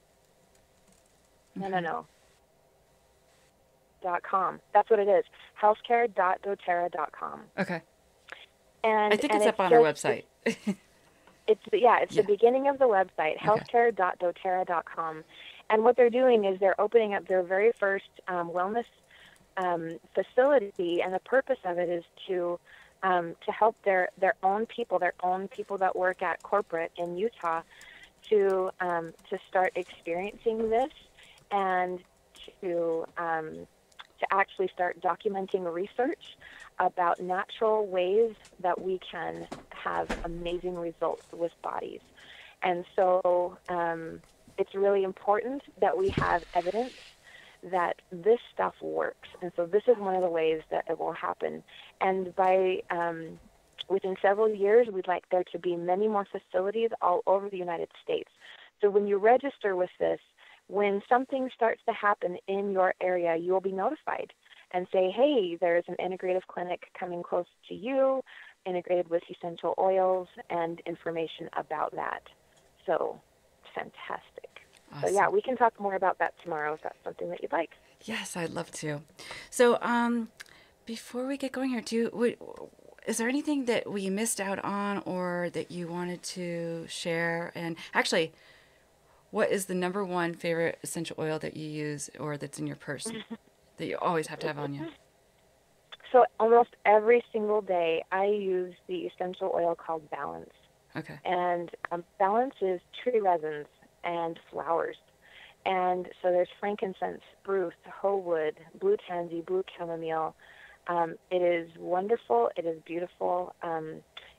.com. That's what it is. Healthcare.doTERRA.com. Okay. And I think it's up on our website. It's the beginning of the website, healthcare.doTERRA.com. And what they're doing is they're opening up their very first wellness facility, and the purpose of it is to help their own people that work at corporate in Utah to start experiencing this, and to actually start documenting research about natural ways that we can have amazing results with bodies. And so it's really important that we have evidence that this stuff works. And so this is one of the ways that it will happen. And by within several years, we'd like there to be many more facilities all over the United States. So when you register with this, when something starts to happen in your area, you'll be notified and say, hey, there's an integrative clinic coming close to you, integrated with essential oils, and information about that. So, fantastic. Awesome. So, yeah, we can talk more about that tomorrow if that's something that you'd like. Yes, I'd love to. So, before we get going here, is there anything that we missed out on or that you wanted to share? And actually, what is the number one favorite essential oil that you use or that's in your purse that you always have to have on you? So almost every single day, I use the essential oil called Balance. Okay. And Balance is tree resins and flowers. And so there's frankincense, spruce, hoe wood, blue tansy, blue chamomile, It is wonderful. It is beautiful.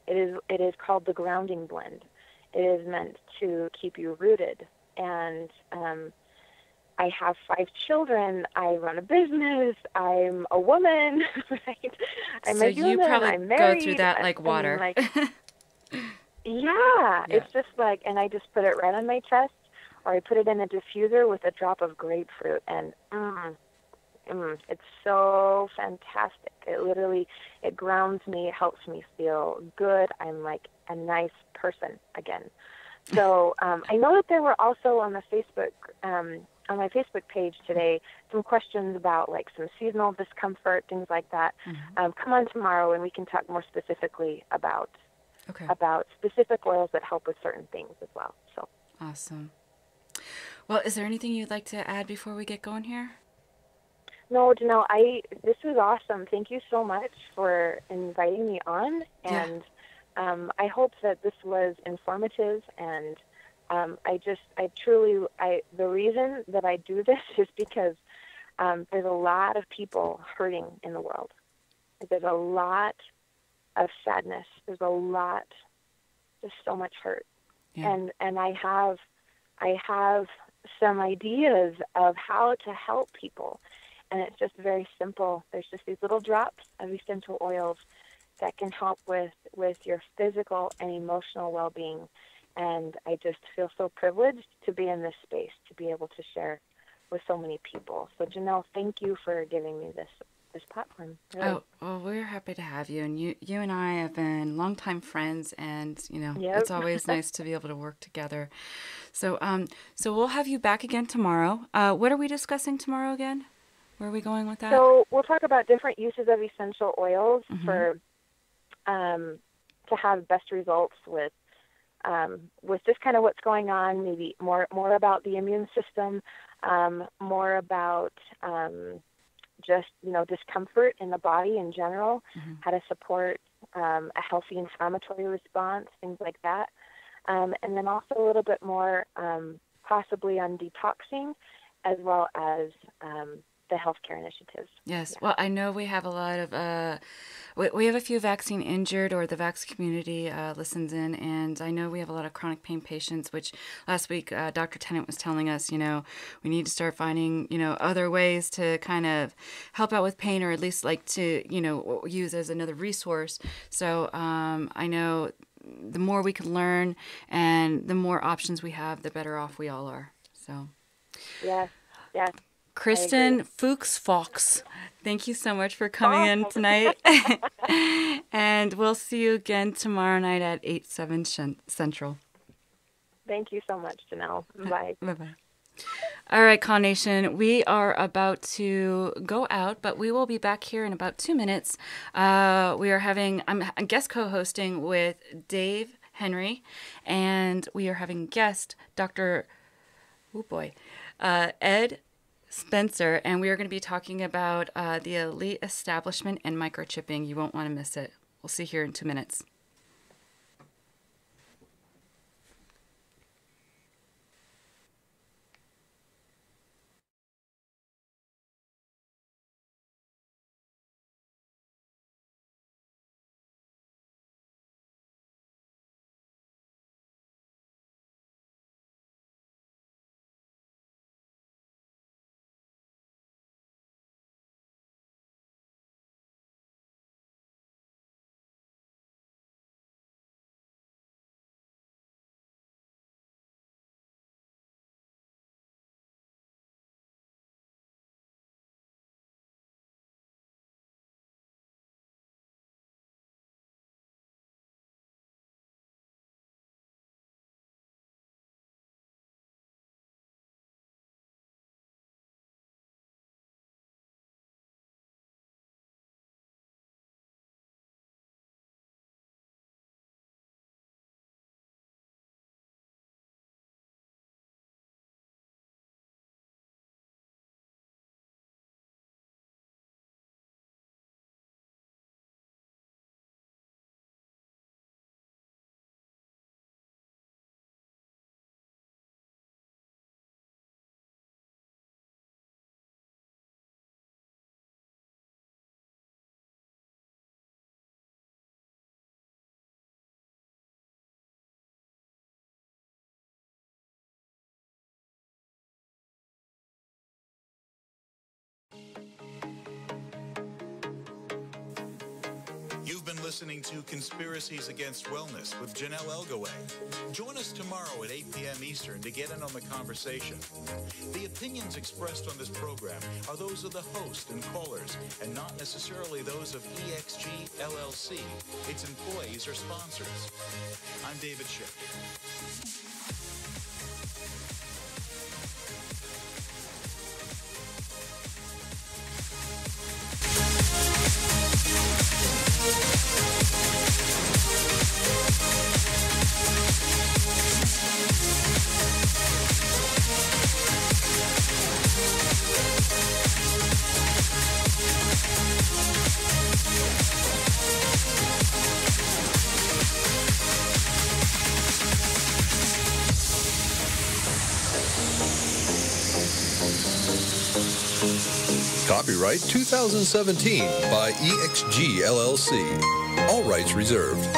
It is called the grounding blend. It is meant to keep you rooted. And I have 5 children. I run a business. I'm a woman. Right? I'm So a you human. probably I'm married. go through that like water. Like, yeah, it's just like, and I just put it right on my chest, or I put it in a diffuser with a drop of grapefruit, and it's so fantastic. It grounds me, it helps me feel good. I'm like a nice person again. So I know that there were also on the Facebook, on my Facebook page today, some questions about like some seasonal discomfort, things like that. Come on tomorrow and we can talk more specifically about specific oils that help with certain things as well. So awesome. Well, is there anything you'd like to add before we get going here? No, Jonelle, this was awesome. Thank you so much for inviting me on, and I hope that this was informative. And the reason that I do this is because there's a lot of people hurting in the world. There's a lot of sadness. There's so much hurt, and I have some ideas of how to help people. And it's just very simple. There's just these little drops of essential oils that can help with your physical and emotional well-being. And I just feel so privileged to be in this space, to be able to share with so many people. So, Jonelle, thank you for giving me this platform. Really. Oh, well, we're happy to have you. And you and I have been longtime friends, and, it's always nice to be able to work together. So, so we'll have you back again tomorrow. What are we discussing tomorrow again? Where are we going with that? So we'll talk about different uses of essential oils for to have best results with just kind of what's going on. Maybe more about the immune system, more about just discomfort in the body in general, how to support a healthy inflammatory response, things like that, and then also a little bit more possibly on detoxing, as well as the healthcare initiatives. Yes. Well, I know we have a lot of, we have a few vaccine injured, or the Vax community listens in, and I know we have a lot of chronic pain patients, which last week Dr. Tennant was telling us, we need to start finding, other ways to kind of help out with pain, or at least like to, use as another resource. So I know the more we can learn and the more options we have, the better off we all are. So. Yes. Kristen Fuchs, thank you so much for coming in tonight. And we'll see you again tomorrow night at 8/7 Central. Thank you so much, Jonelle. Bye. Bye-bye. All right, Call Nation, we are about to go out, but we will be back here in about 2 minutes. I'm guest co-hosting with Dave Henry, and we are having guest Dr. Ed Spencer, and we are going to be talking about the elite establishment and microchipping. You won't want to miss it. We'll see you here in 2 minutes. listening to Conspiracies Against Wellness with Jonelle Elgaway. Join us tomorrow at 8 p.m. Eastern to get in on the conversation. The opinions expressed on this program are those of the host and callers, and not necessarily those of EXG LLC, its employees, or sponsors. I'm David Schick. Copyright 2017 by EXG LLC. All rights reserved.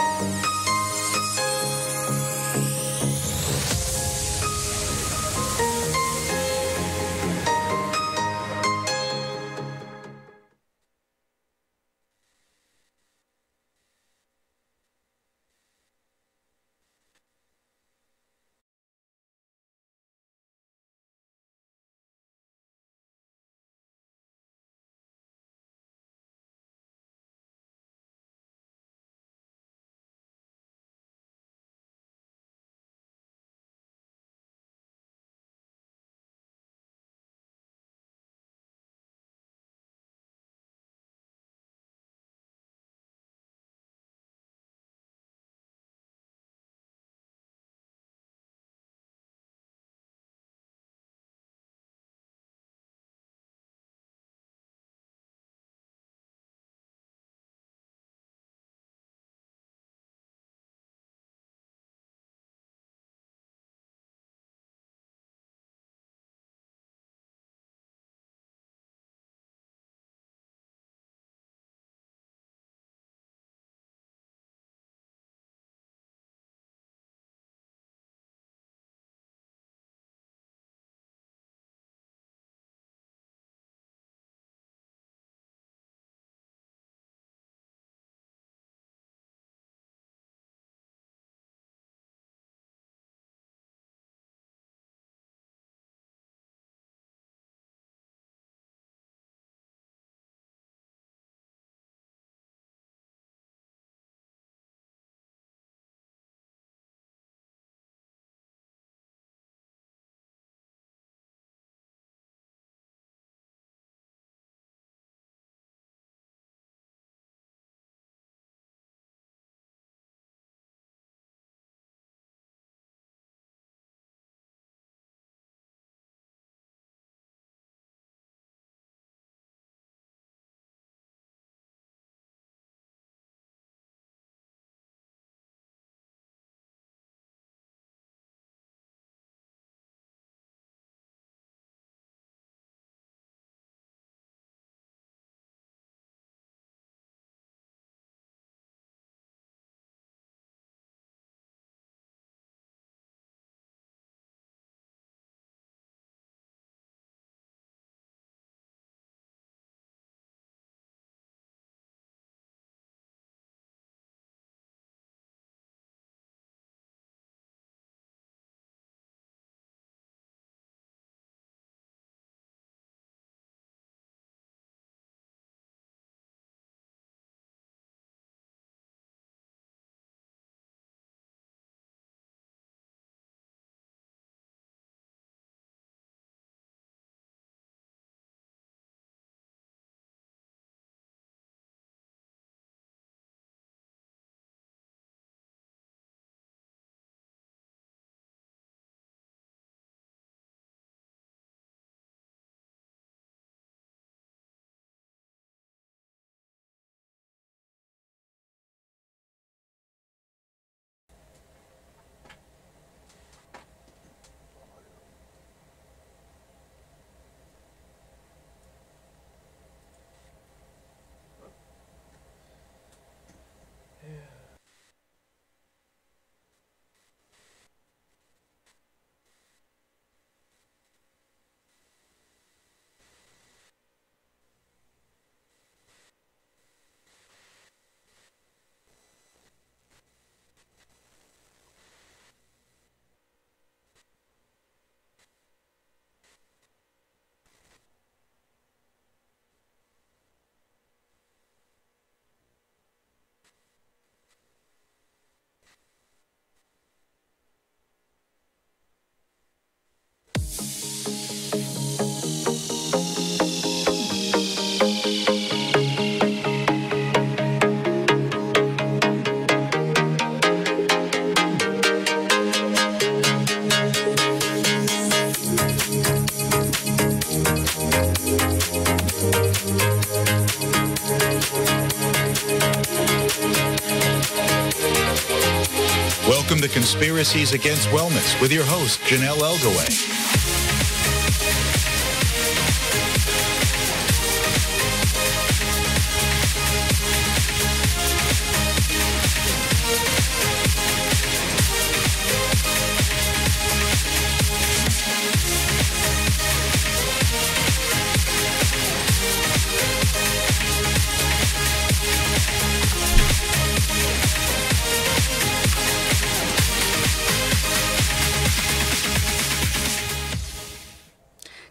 Welcome to Conspiracies Against Wellness with your host, Jonelle Elgaway.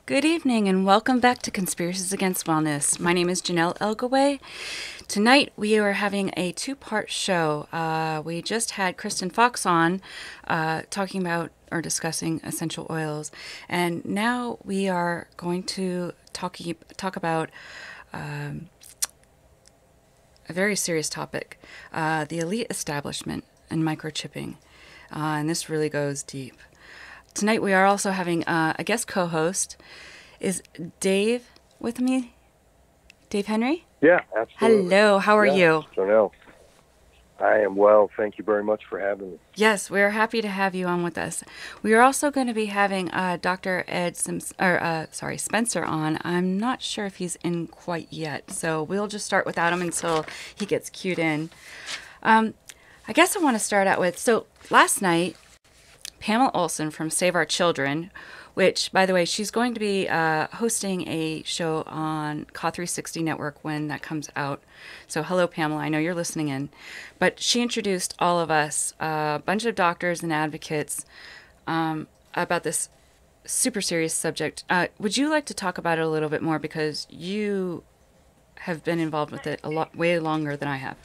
Good evening and welcome back to Conspiracies Against Wellness. My name is Jonelle Elgaway. Tonight we are having a two-part show. We just had Kristen Fuchs on talking about or discussing essential oils, and now we are going to talk about a very serious topic, the elite establishment and microchipping, and this really goes deep. Tonight we are also having a guest co-host. Is Dave with me? Dave Henry? Yeah, absolutely. Hello, how are you? Jonelle. I am well. Thank you very much for having me. Yes, we're happy to have you on with us. We are also going to be having Dr. Spencer on. I'm not sure if he's in quite yet, so we'll just start without him until he gets cued in. I guess I want to start out with, so last night, Pamela Olson from Save Our Children, which, by the way, she's going to be hosting a show on CAW360 Network when that comes out. So hello, Pamela. I know you're listening in. But she introduced all of us, a bunch of doctors and advocates, about this super serious subject. Would you like to talk about it a little bit more? Because you have been involved with it way longer than I have.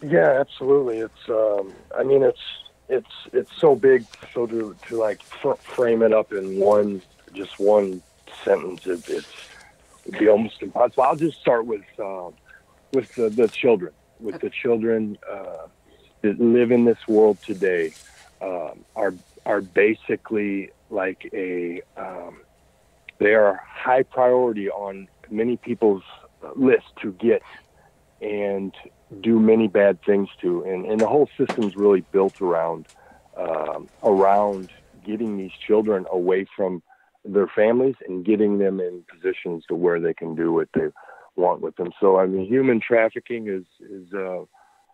Yeah, absolutely. It's so big, so to like frame it up in one sentence, it'd be almost impossible. I'll just start with the children, the children that live in this world today, are basically like they are high priority on many people's list to get and do many bad things to, and the whole system's really built around getting these children away from their families and getting them in positions to where they can do what they want with them. So, I mean, human trafficking is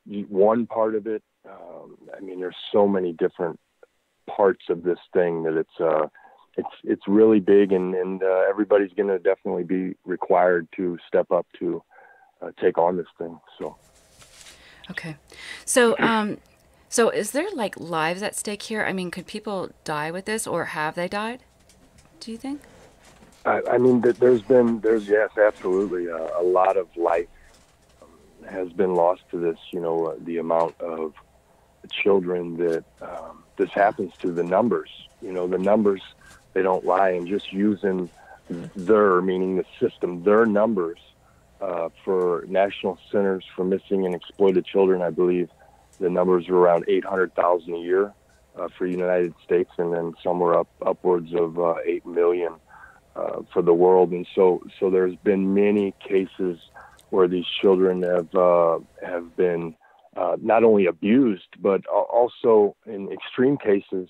one part of it. There's so many different parts of this thing that it's really big, and everybody's going to definitely be required to step up to take on this thing. So. Okay. So, so is there like lives at stake here? I mean, could people die with this, or have they died? Do you think? Yes, absolutely. A lot of life has been lost to this. The amount of children that this happens to, the numbers, the numbers, they don't lie, and just using meaning the system, their numbers, for National Centers for Missing and Exploited Children, I believe the numbers are around 800,000 a year for the United States, and then somewhere upwards of 8 million for the world. And so there's been many cases where these children have been not only abused, but also in extreme cases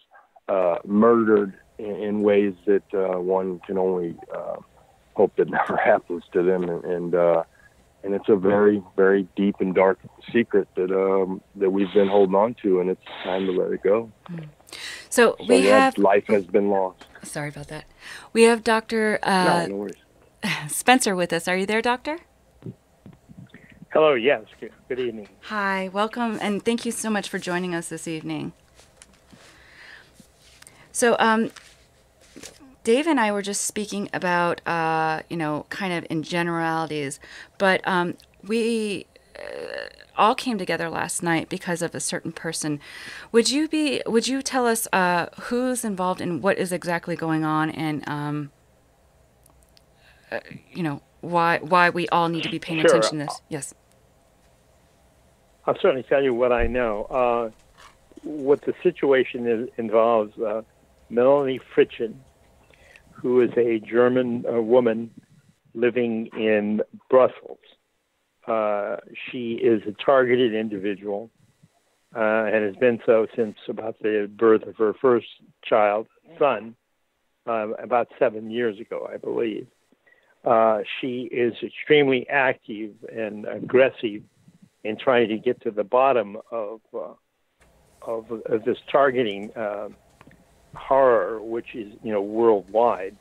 murdered in ways that one can only hope that never happens to them, and it's a very, very deep and dark secret that we've been holding on to, and it's time to let it go. So life has been lost. Sorry about that. We have Dr. No worries. Spencer with us. Are you there, Doctor? Hello. Yes. Good evening. Hi. Welcome, and thank you so much for joining us this evening. So, Dave and I were just speaking about, kind of in generalities, but we all came together last night because of a certain person. Would you tell us who's involved and what is exactly going on, and why we all need to be paying attention to this? Yes. I'll certainly tell you what I know. What the situation involves Melanie Fritchen, who is a German woman living in Brussels. She is a targeted individual and has been so since about the birth of her first child, son, about 7 years ago, I believe. She is extremely active and aggressive in trying to get to the bottom of this targeting horror, which is worldwide,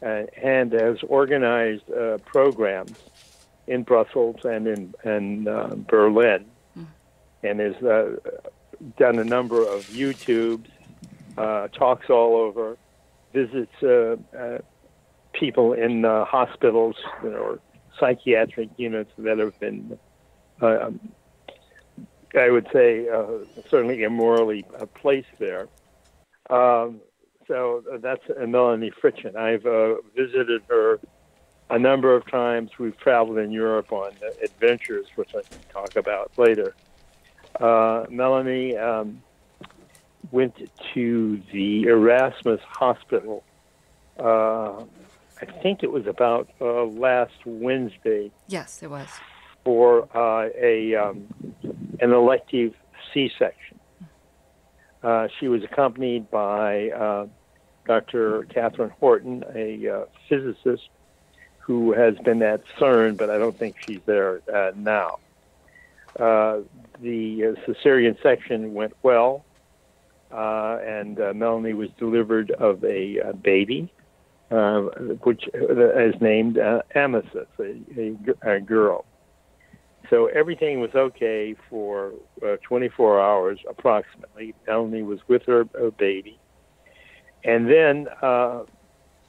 and has organized programs in Brussels and in Berlin, and has done a number of YouTubes, talks all over, visits people in hospitals or psychiatric units that have been, I would say, certainly immorally placed there. So that's Melanie Fritchen. I've visited her a number of times. We've traveled in Europe on adventures, which I can talk about later. Melanie went to the Erasmus Hospital. I think it was about last Wednesday. Yes, it was. For an elective C-section. She was accompanied by Dr. Catherine Horton, a physicist who has been at CERN, but I don't think she's there now. The cesarean section went well, and Melanie was delivered of a baby, which is named Amethyst, a girl. So everything was okay for 24 hours approximately. Melanie was with her baby. And then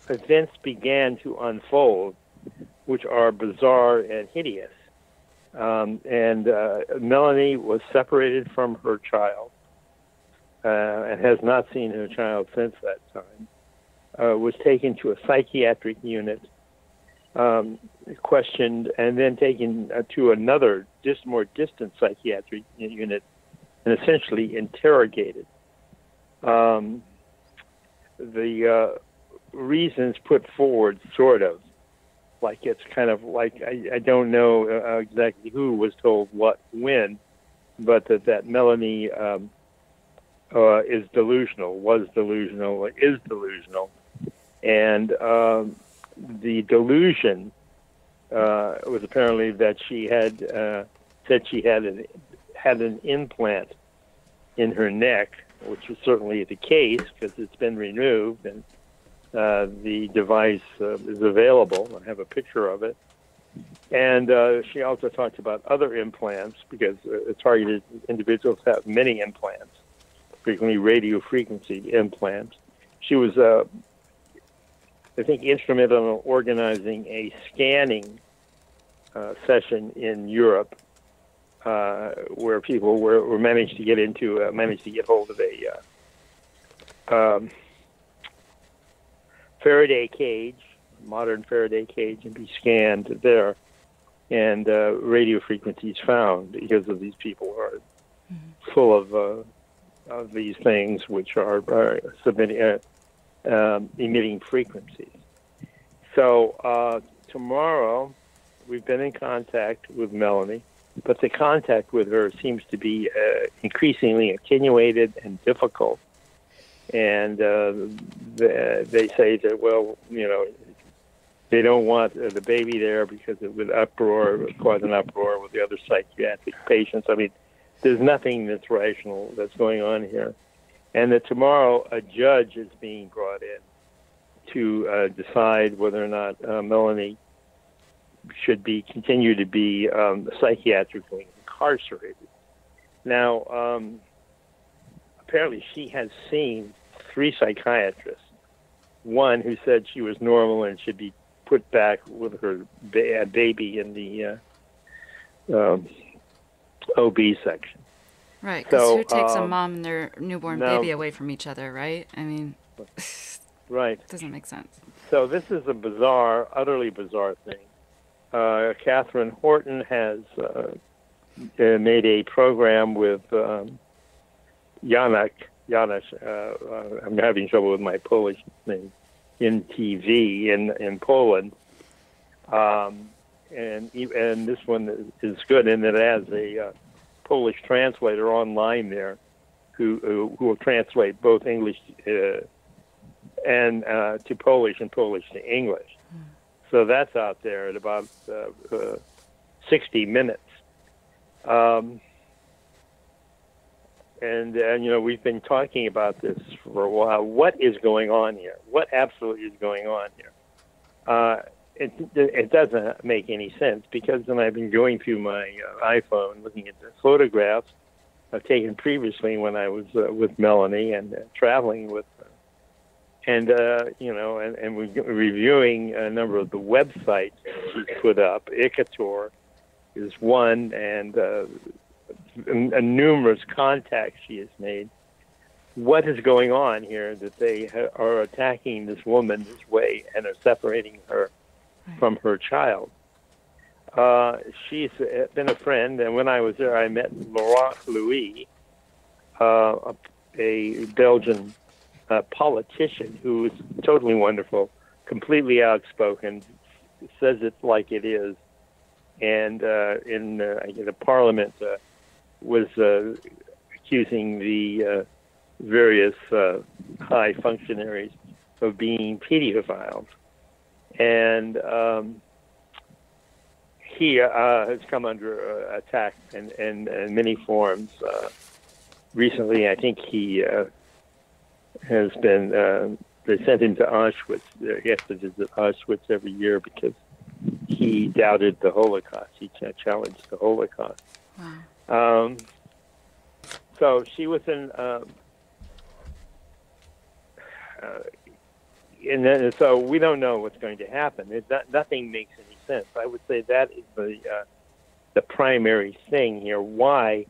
events began to unfold, which are bizarre and hideous. And Melanie was separated from her child and has not seen her child since that time, was taken to a psychiatric unit, questioned, and then taken to another more distant psychiatric unit and essentially interrogated. The reasons put forward, sort of, like it's kind of like, I don't know exactly who was told what when, but that Melanie is delusional, was delusional, is delusional. And the delusion was apparently that she had said she had an implant in her neck, which is certainly the case because it's been removed, and the device is available. I have a picture of it. And she also talked about other implants because targeted individuals have many implants, frequently radio frequency implants. She was, I think, instrumental in organizing a scanning session in Europe where people were managed to get hold of a Faraday cage, modern Faraday cage, and be scanned there, and radio frequencies found because of these people who are full of these things which are emitting frequencies. So tomorrow, we've been in contact with Melanie, but the contact with her seems to be increasingly attenuated and difficult. And they say that, well, they don't want the baby there because it would cause an uproar with the other psychiatric patients. I mean, there's nothing that's rational that's going on here. And that tomorrow a judge is being brought in to decide whether or not Melanie should continue to be psychiatrically incarcerated. Now, apparently she has seen 3 psychiatrists, one who said she was normal and should be put back with her baby in the OB section. Right, because so, who takes a mom and their newborn baby away from each other, right? I mean, right. It doesn't make sense. So this is a bizarre, utterly bizarre thing. Catherine Horton has made a program with Janusz, I'm having trouble with my Polish name, in TV in Poland. And this one is good in that it has Polish translator online there who will translate both English and to Polish and Polish to English. So that's out there at about 60 minutes. And you know, we've been talking about this for a while. What is going on here? What absolutely is going on here? It doesn't make any sense, because when I've been going through my iPhone looking at the photographs I've taken previously when I was with Melanie and traveling with her, and you know, and we're reviewing a number of the websites she's put up. Icator is one, and numerous contacts she has made. What is going on here that they are attacking this woman this way and are separating her from her child? She's been a friend, and when I was there, I met Laurent Louis, a Belgian politician who is totally wonderful, completely outspoken, says it like it is, and in the parliament was accusing the various high functionaries of being pedophiles. And he has come under attack in many forms. Recently, I think he has been, they sent him to Auschwitz. He has to visit Auschwitz every year because he doubted the Holocaust. He challenged the Holocaust. Wow. So she was in, and then, so we don't know what's going to happen. Nothing makes any sense. I would say that is the primary thing here. Why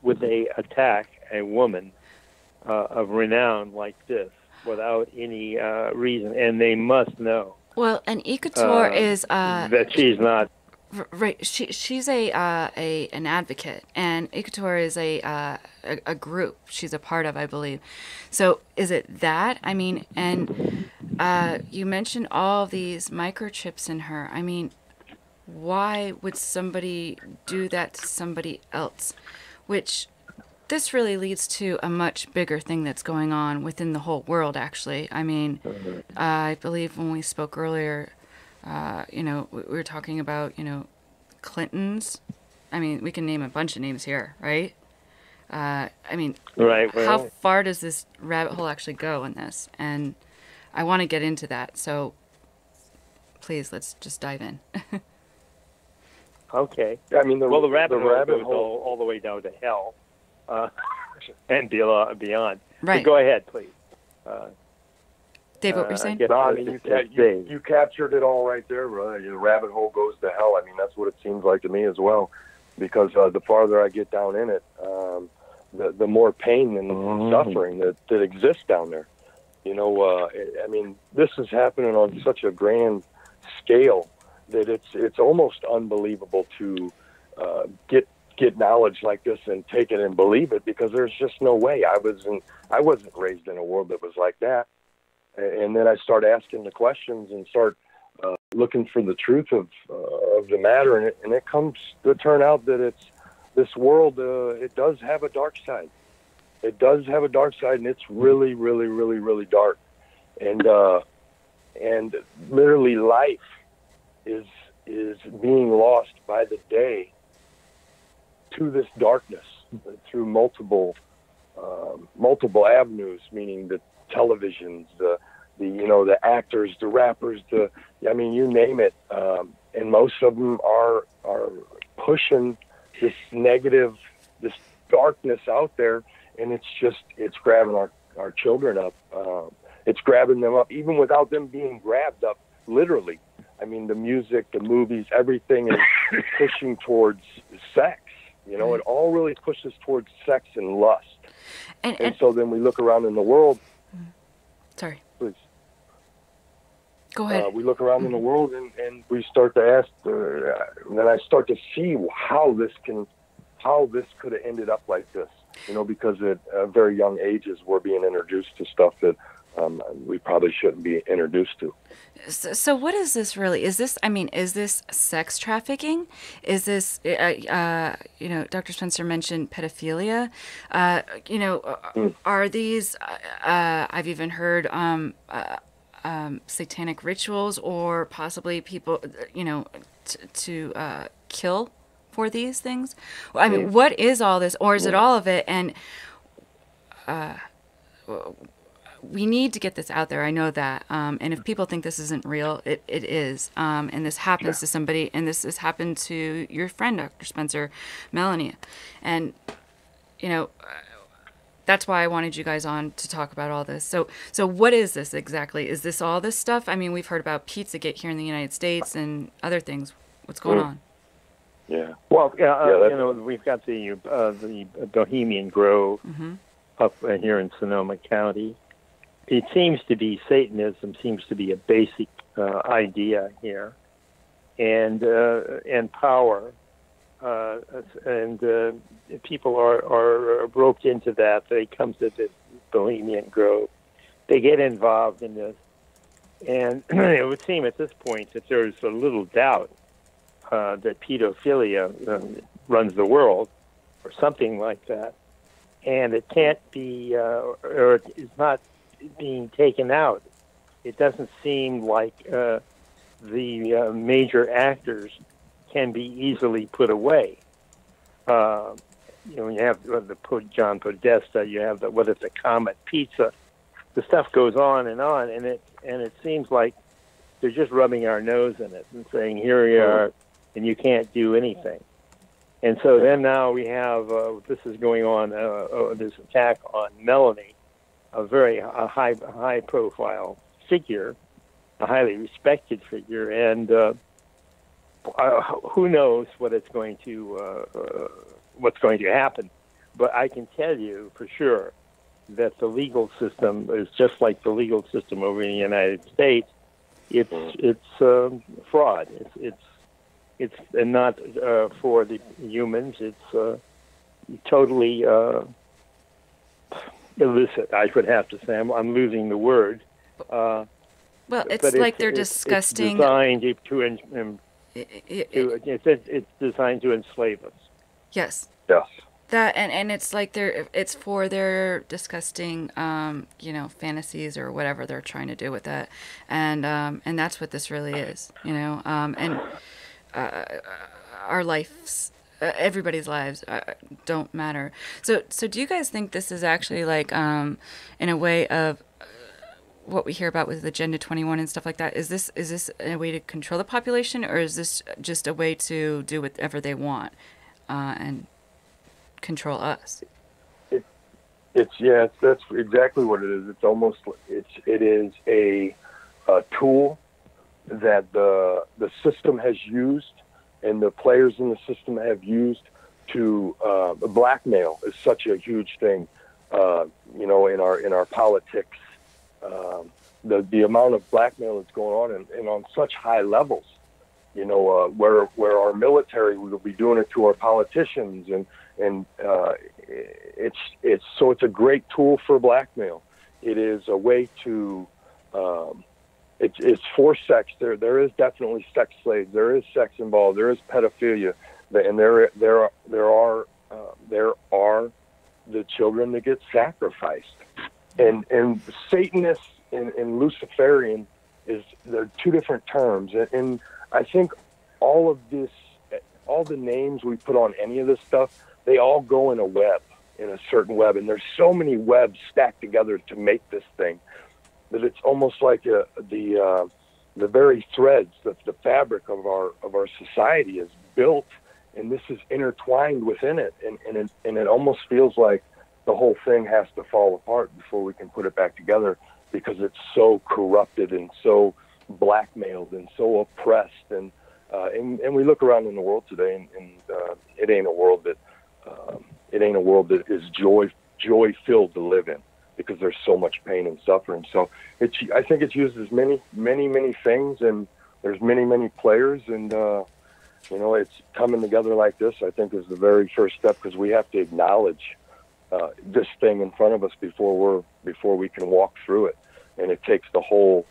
would they attack a woman of renown like this without any reason? And they must know. Well, and Icator is that she's not. Right, she's an advocate, and Icator is a group she's a part of, I believe. So is it that? I mean, and you mentioned all of these microchips in her. I mean, why would somebody do that to somebody else? Which this really leads to a much bigger thing that's going on within the whole world, actually. I mean, I believe when we spoke earlier, you know, we were talking about, you know, Clintons. I mean, we can name a bunch of names here, right? I mean, right, well, how far does this rabbit hole actually go in this? And I want to get into that. So please, let's just dive in. Okay. I mean, the rabbit hole goes hole all the way down to hell and beyond. Right. So go ahead, please. Dave, what were you saying? No, I mean, you captured it all right there, brother. The rabbit hole goes to hell. I mean, that's what it seems like to me as well, because the farther I get down in it, the more pain and suffering that exists down there. You know, I mean, this is happening on such a grand scale that it's almost unbelievable to get knowledge like this and take it and believe it, because there's just no way. I wasn't raised in a world that was like that. And then I start asking the questions and start looking for the truth of the matter, and it comes to turn out that this world, it does have a dark side. It does have a dark side, and it's really, really, really, really dark. And literally life is being lost by the day to this darkness through multiple avenues, meaning the televisions, the actors, the rappers, I mean, you name it. And most of them are pushing this negative, this darkness out there, and it's grabbing our children up. It's grabbing them up, even without them being grabbed up, literally. I mean, the music, the movies, everything is pushing towards sex. You know, it all really pushes towards sex and lust. And so then we look around in the world. Sorry. Please. Go ahead. We look around in the world and we start to ask, and then I start to see how this could have ended up like this. You know, because at very young ages we're being introduced to stuff that we probably shouldn't be introduced to. So what is this really? Is this sex trafficking? Is this, Dr. Spencer mentioned pedophilia. Are these, I've even heard satanic rituals, or possibly people, to kill for these things? I mean, what is all this, or is it all of it? And we need to get this out there. I know that. And if people think this isn't real, it is. And this happens to somebody, and this has happened to your friend, Dr. Spencer, Melanie. And, that's why I wanted you guys on to talk about all this. So what is this exactly? Is this all this stuff? I mean, we've heard about Pizzagate here in the United States and other things. What's going on? Yeah. Well, we've got the Bohemian Grove up here in Sonoma County. It seems to be Satanism seems to be a basic idea here, and power, and people are roped into that. They come to the Bohemian Grove, they get involved in this, and it would seem at this point that there's a little doubt that pedophilia runs the world, or something like that, and it can't be, or it's not being taken out. It doesn't seem like the major actors can be easily put away. You have the John Podesta, you have the Comet Pizza. The stuff goes on, and it seems like they're just rubbing our nose in it and saying, "Here we are, and you can't do anything." And so then now we have this is going on, this attack on Melanie, a very high profile figure, a highly respected figure, and who knows what's going to happen. But I can tell you for sure that the legal system is just like the legal system over in the United States. It's fraud. It's not for the humans. It's totally illicit, I would have to say. I'm losing the word. Well, it's like they're disgusting. It's designed to enslave us. Yes. Yes. That and it's like it's for their disgusting fantasies or whatever they're trying to do with that, and that's what this really is, and our lives, everybody's lives don't matter. So do you guys think this is actually like in a way of what we hear about with Agenda 21 and stuff like that? Is this a way to control the population, or is this just a way to do whatever they want and control us? That's exactly what it is. It's almost it is a tool that the system has used, and the players in the system have used to blackmail is such a huge thing. In our politics, the amount of blackmail that's going on and on such high levels. Where our military will be doing it to our politicians, and it's a great tool for blackmail. It is a way to it's for sex. There is definitely sex slaves. There is sex involved. There is pedophilia, and there are the children that get sacrificed. And Satanist and Luciferian they're two different terms, and I think all of this, all the names we put on any of this stuff, they all go in a certain web, and there's so many webs stacked together to make this thing that it's almost like the very threads, the fabric of our society is built, and this is intertwined within it, and it almost feels like the whole thing has to fall apart before we can put it back together, because it's so corrupted and so blackmailed and so oppressed, and we look around in the world today, and it ain't a world that is joy filled to live in, because there's so much pain and suffering. So I think it's used as many things, and there's many players, and it's coming together like this. I think is the very first step, because we have to acknowledge this thing in front of us before we can walk through it. and it takes the whole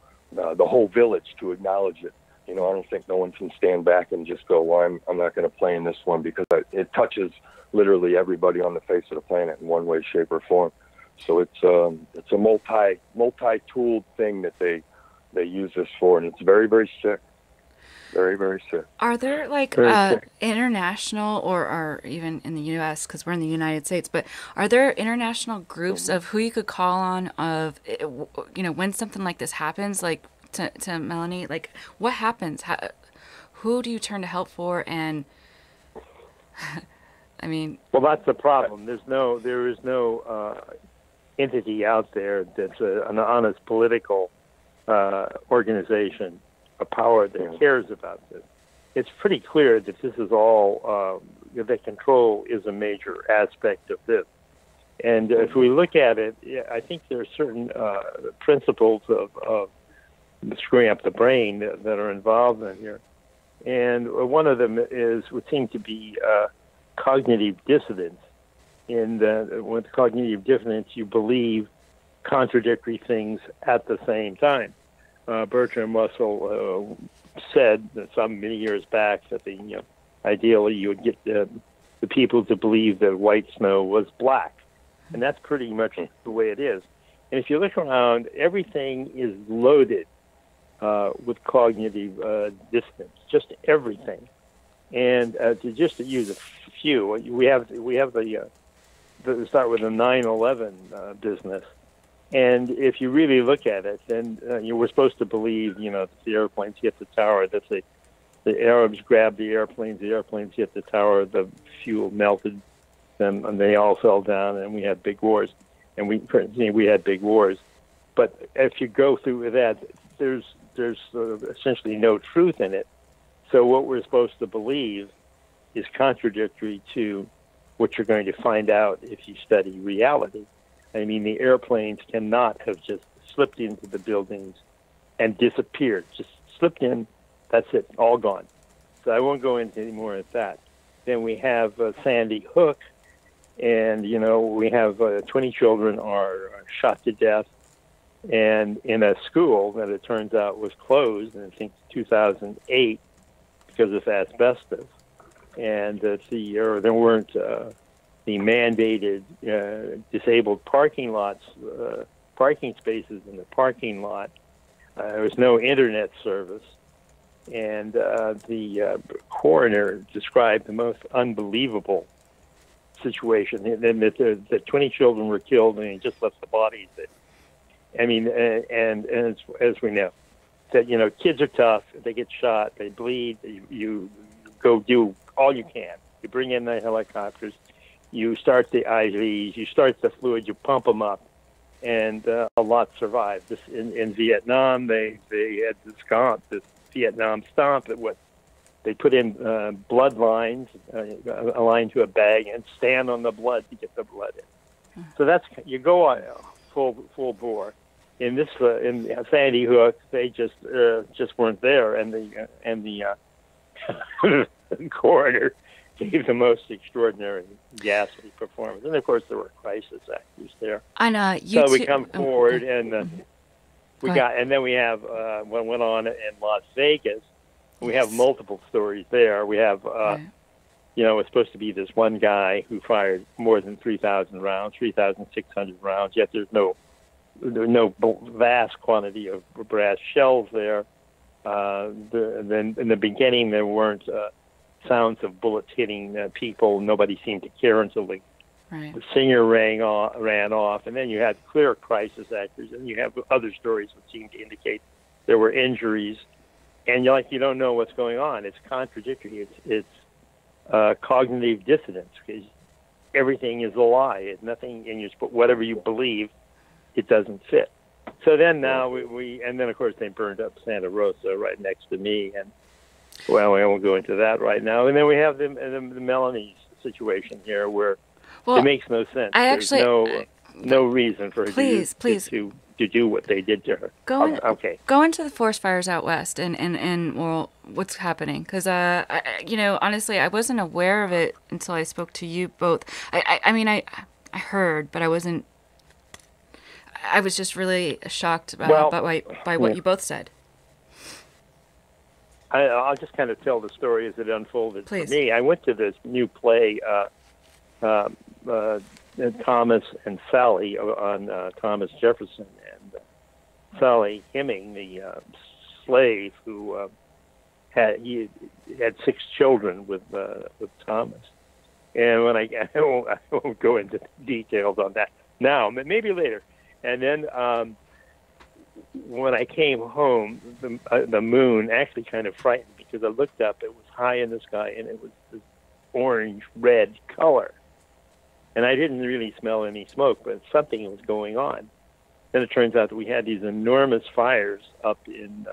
village to acknowledge it. You know, I don't think no one can stand back and just go, well, I'm not going to play in this one, because it touches literally everybody on the face of the planet in one way, shape, or form. So it's a multi-tooled thing that they use this for, and it's very, very sick. Very, very sick. Are there like international or even in the U.S., because we're in the United States, but are there international groups of who you could call on of, you know, when something like this happens, like to Melanie, like what happens? Who do you turn to help for? And I mean, well, that's the problem. There is no entity out there that's an honest political organization, a power that cares about this. It's pretty clear that this is all, that control is a major aspect of this. And if we look at it, I think there are certain principles of screwing up the brain that are involved in here. And one of them would seem to be cognitive dissonance. With cognitive dissonance, you believe contradictory things at the same time. Bertrand Russell said many years back that ideally you would get the people to believe that white snow was black, and that's pretty much the way it is. And if you look around, everything is loaded with cognitive dissonance, just everything. And to use a few, we have the start with the 9/11 business. And if you really look at it, then you were supposed to believe, that the airplanes hit the tower, that the Arabs grabbed the airplanes hit the tower, the fuel melted, and they all fell down, and we had big wars. And we had big wars. But if you go through that, there's essentially no truth in it. So what we're supposed to believe is contradictory to what you're going to find out if you study reality. I mean, the airplanes cannot have just slipped into the buildings and disappeared. Just slipped in, that's it, all gone. So I won't go into any more of that. Then we have Sandy Hook, and, we have 20 children are shot to death, and in a school that it turns out was closed in, I think, 2008 because of asbestos. And there weren't the mandated disabled parking spaces in the parking lot. There was no internet service. And the coroner described the most unbelievable situation. And that the 20 children were killed, and he just left the bodies. I mean, and as we know, that, kids are tough. They get shot. They bleed. You go do all you can. You bring in the helicopters. You start the IVs, you start the fluid, you pump them up, and a lot survived. This in Vietnam, they had this Vietnam stomp. They put in blood lines, a line to a bag, and stand on the blood to get the blood in. So that's, you go on full bore. In this in Sandy Hook, they just weren't there, and the coroner gave the most extraordinary, ghastly performance. And, of course, there were crisis actors there. And so we come forward, and and then we have what went on in Las Vegas. We have multiple stories there. We have, it's supposed to be this one guy who fired more than 3,000 rounds, 3,600 rounds, yet there's no vast quantity of brass shells there. Then in the beginning, there weren't sounds of bullets hitting people. Nobody seemed to care until the singer ran off, and then you had clear crisis actors, and you have other stories that seem to indicate there were injuries, and you don't know what's going on. It's contradictory. It's cognitive dissonance, because everything is a lie. It's nothing, and whatever you believe, it doesn't fit. So then now and then of course they burned up Santa Rosa right next to me, and well, I won't go into that right now. And then we have the Melanie's situation here, where it makes no sense. There's no reason for her to do what they did to her. Go into the forest fires out west and what's happening, because honestly, I wasn't aware of it until I spoke to you both. I mean I heard, but I wasn't. I was just really shocked by what you both said. I'll just kind of tell the story as it unfolded. Please. For me, I went to this new play, Thomas and Sally, on Thomas Jefferson, and Sally Heming, the slave who had 6 children with Thomas. And when I won't go into details on that now, maybe later. And then when I came home, the moon actually kind of frightened me, because I looked up, it was high in the sky, and it was this orange-red color. And I didn't really smell any smoke, but something was going on. Then it turns out that we had these enormous fires up in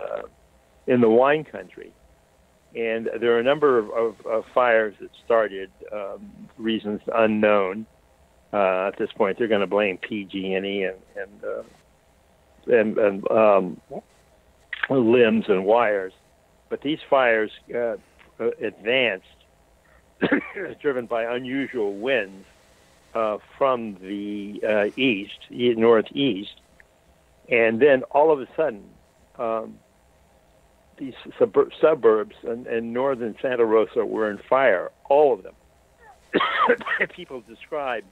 the wine country. And there are a number of fires that started, reasons unknown. At this point, they're going to blame PG&E and limbs and wires. But these fires advanced, driven by unusual winds from the northeast. And then all of a sudden, these suburbs in northern Santa Rosa were in fire, all of them. People describe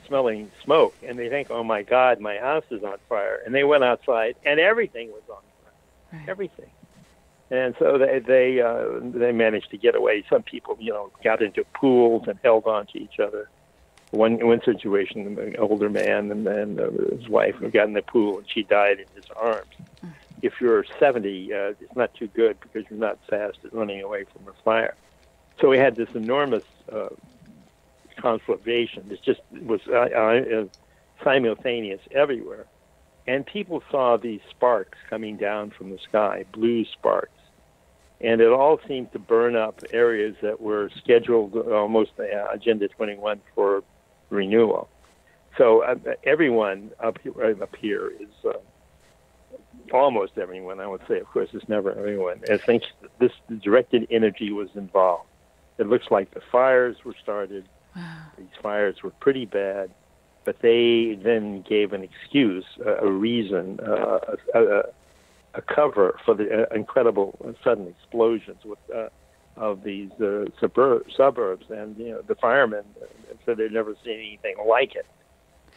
smelling smoke, and they think, oh my God, my house is on fire. And they went outside, and everything was on fire, right. Everything. And so they managed to get away. Some people, got into pools and held on to each other. One situation, an older man and his wife got in the pool, and she died in his arms. If you're 70, it's not too good, because you're not fast at running away from a fire. So we had this enormous conflagration. It just was simultaneous everywhere. And people saw these sparks coming down from the sky, blue sparks. And it all seemed to burn up areas that were scheduled almost Agenda 21 for renewal. So everyone up here is... almost everyone, I would say, of course, it's never everyone, I think this directed energy was involved. It looks like the fires were started. Wow. These fires were pretty bad, but they then gave an excuse, a reason, a cover for the incredible sudden explosions of these suburbs. And, the firemen said they'd never seen anything like it.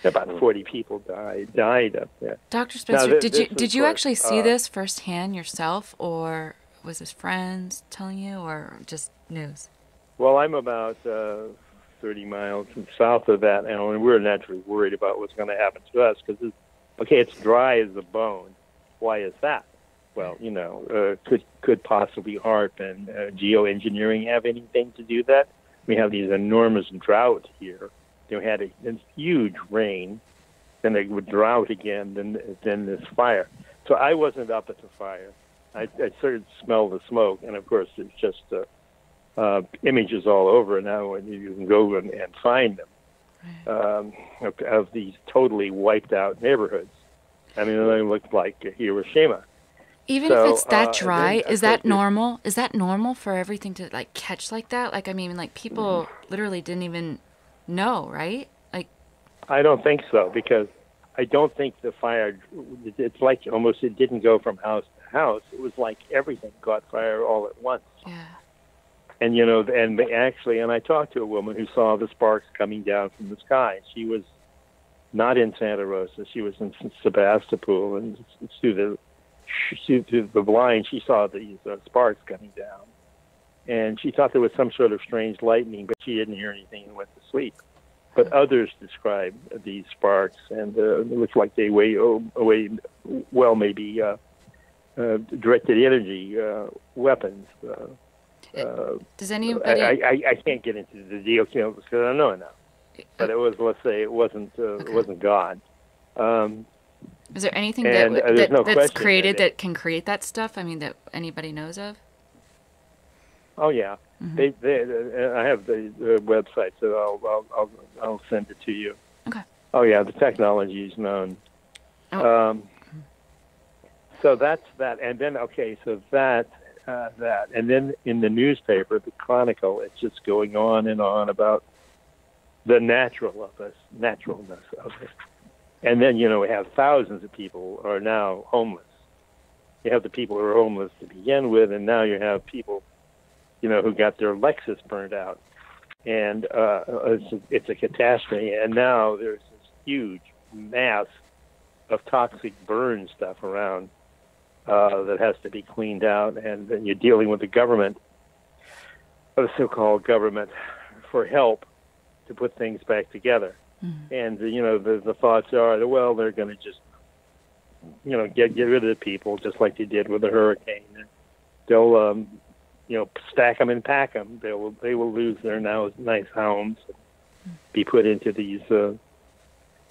About 40 people died up there. Dr. Spencer, did you actually see this firsthand yourself, or was this friends telling you, or just news? Well, I'm about 30 miles south of that, and we're naturally worried about what's going to happen to us, because it's dry as a bone. Why is that? Well, could possibly HAARP and geoengineering have anything to do that? We have these enormous droughts here. They had a huge rain, then they would drought again, then this fire. So I wasn't up at the fire. I started to smell the smoke, and of course it's just images all over now, and you can go and find them of these totally wiped out neighborhoods. I mean, they looked like Hiroshima. Even if it's that dry, is that normal? Is that normal for everything to catch like that? People literally didn't even know, right? I don't think so, because I don't think the fire, it's like almost it didn't go from house to house. It was like everything caught fire all at once. Yeah. And, and I talked to a woman who saw the sparks coming down from the sky. She was not in Santa Rosa. She was in Sebastopol, and through the blind, she saw these sparks coming down. And she thought there was some sort of strange lightning, but she didn't hear anything and went to sleep. But others described these sparks, and it looks like they maybe directed energy weapons. Does anybody? I can't get into the details because I don't know enough. But it was, let's say, it wasn't God. Is there anything that's created that can create that stuff? I mean, that anybody knows of? Oh yeah, I have the website, so I'll send it to you. Okay. Oh yeah, the technology is known. Oh. So that's that, and then so that, and then in the newspaper, the Chronicle, it's just going on and on about the naturalness of it. And then, we have thousands of people are now homeless. You have the people who are homeless to begin with, and now you have people, who got their Lexus burned out. And it's a catastrophe. And now there's this huge mass of toxic burn stuff around that has to be cleaned out. And then you're dealing with the government, the so-called government, for help to put things back together. And, the thoughts are, well, they're going to just, get rid of the people just like they did with the hurricane. They'll, stack them and pack them. They will lose their now nice homes, be put into these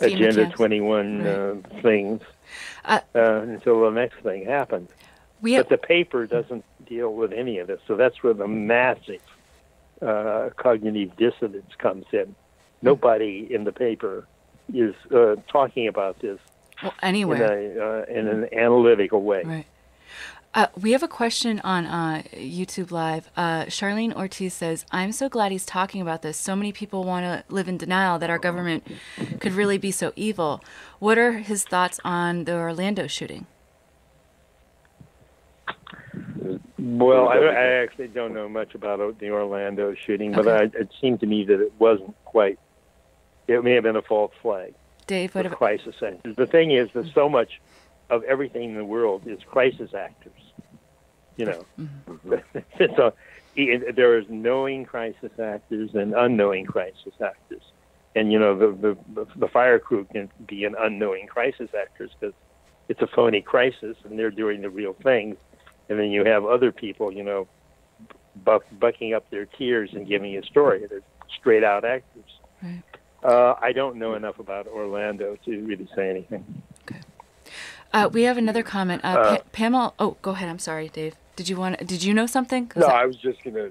Agenda 21 things until the next thing happens. But the paper doesn't deal with any of this. So that's where the massive cognitive dissonance comes in. Nobody in the paper is talking about this anywhere in an analytical way. Right. We have a question on YouTube Live. Charlene Ortiz says, I'm so glad he's talking about this. So many people want to live in denial that our government could really be so evil. What are his thoughts on the Orlando shooting? Well, I actually don't know much about the Orlando shooting, but it seemed to me that it wasn't quite. It may have been a false flag. Dave, what about crisis actors? The thing is that so much of everything in the world is crisis actors. So there is knowing crisis actors and unknowing crisis actors, and the fire crew can be an unknowing crisis actors because it's a phony crisis and they're doing the real things, and then you have other people, bucking up their tears and giving a story. They're straight out actors. Right. I don't know enough about Orlando to really say anything. Okay. We have another comment. Pamela. Oh, go ahead. I'm sorry, Dave. Did you know something? No, I was just gonna.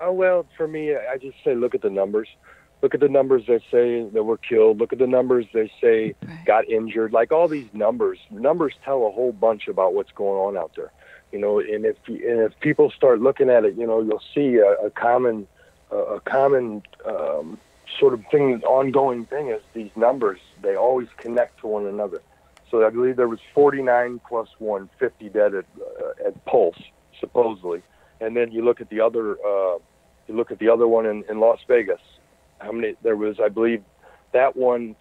Oh well, for me, I just say look at the numbers. Look at the numbers that say that were killed. Look at the numbers they say got injured. Like all these numbers tell a whole bunch about what's going on out there. And if people start looking at it, you'll see a common sort of thing, ongoing thing is these numbers, they always connect to one another. So I believe there was 49 plus 1, 50 dead at Pulse, supposedly. And then you look at the other one in Las Vegas. How many there was? I believe that one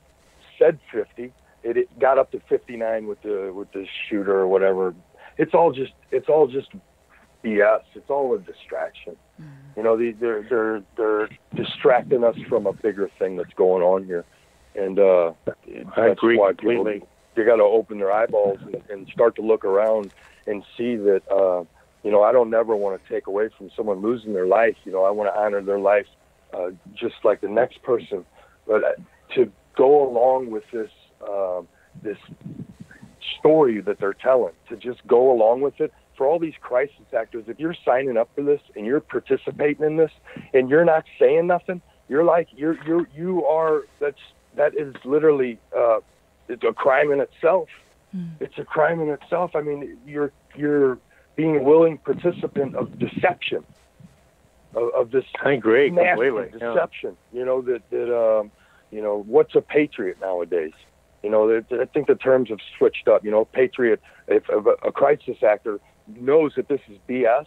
said 50. It got up to 59 with the shooter or whatever. It's all just BS. It's all a distraction. They're distracting us from a bigger thing that's going on here, and I agree why completely. They got to open their eyeballs and start to look around and see that I don't never want to take away from someone losing their life. I want to honor their life just like the next person, but to go along with this this story that they're telling, to just go along with it. For all these crisis actors, if you're signing up for this and you're participating in this and you're not saying nothing, that is literally it's a crime in itself. It's a crime in itself. I mean, you're being a willing participant of deception, of this. I agree completely. Deception. What's a patriot nowadays? I think the terms have switched up. Patriot. If a crisis actor knows that this is BS,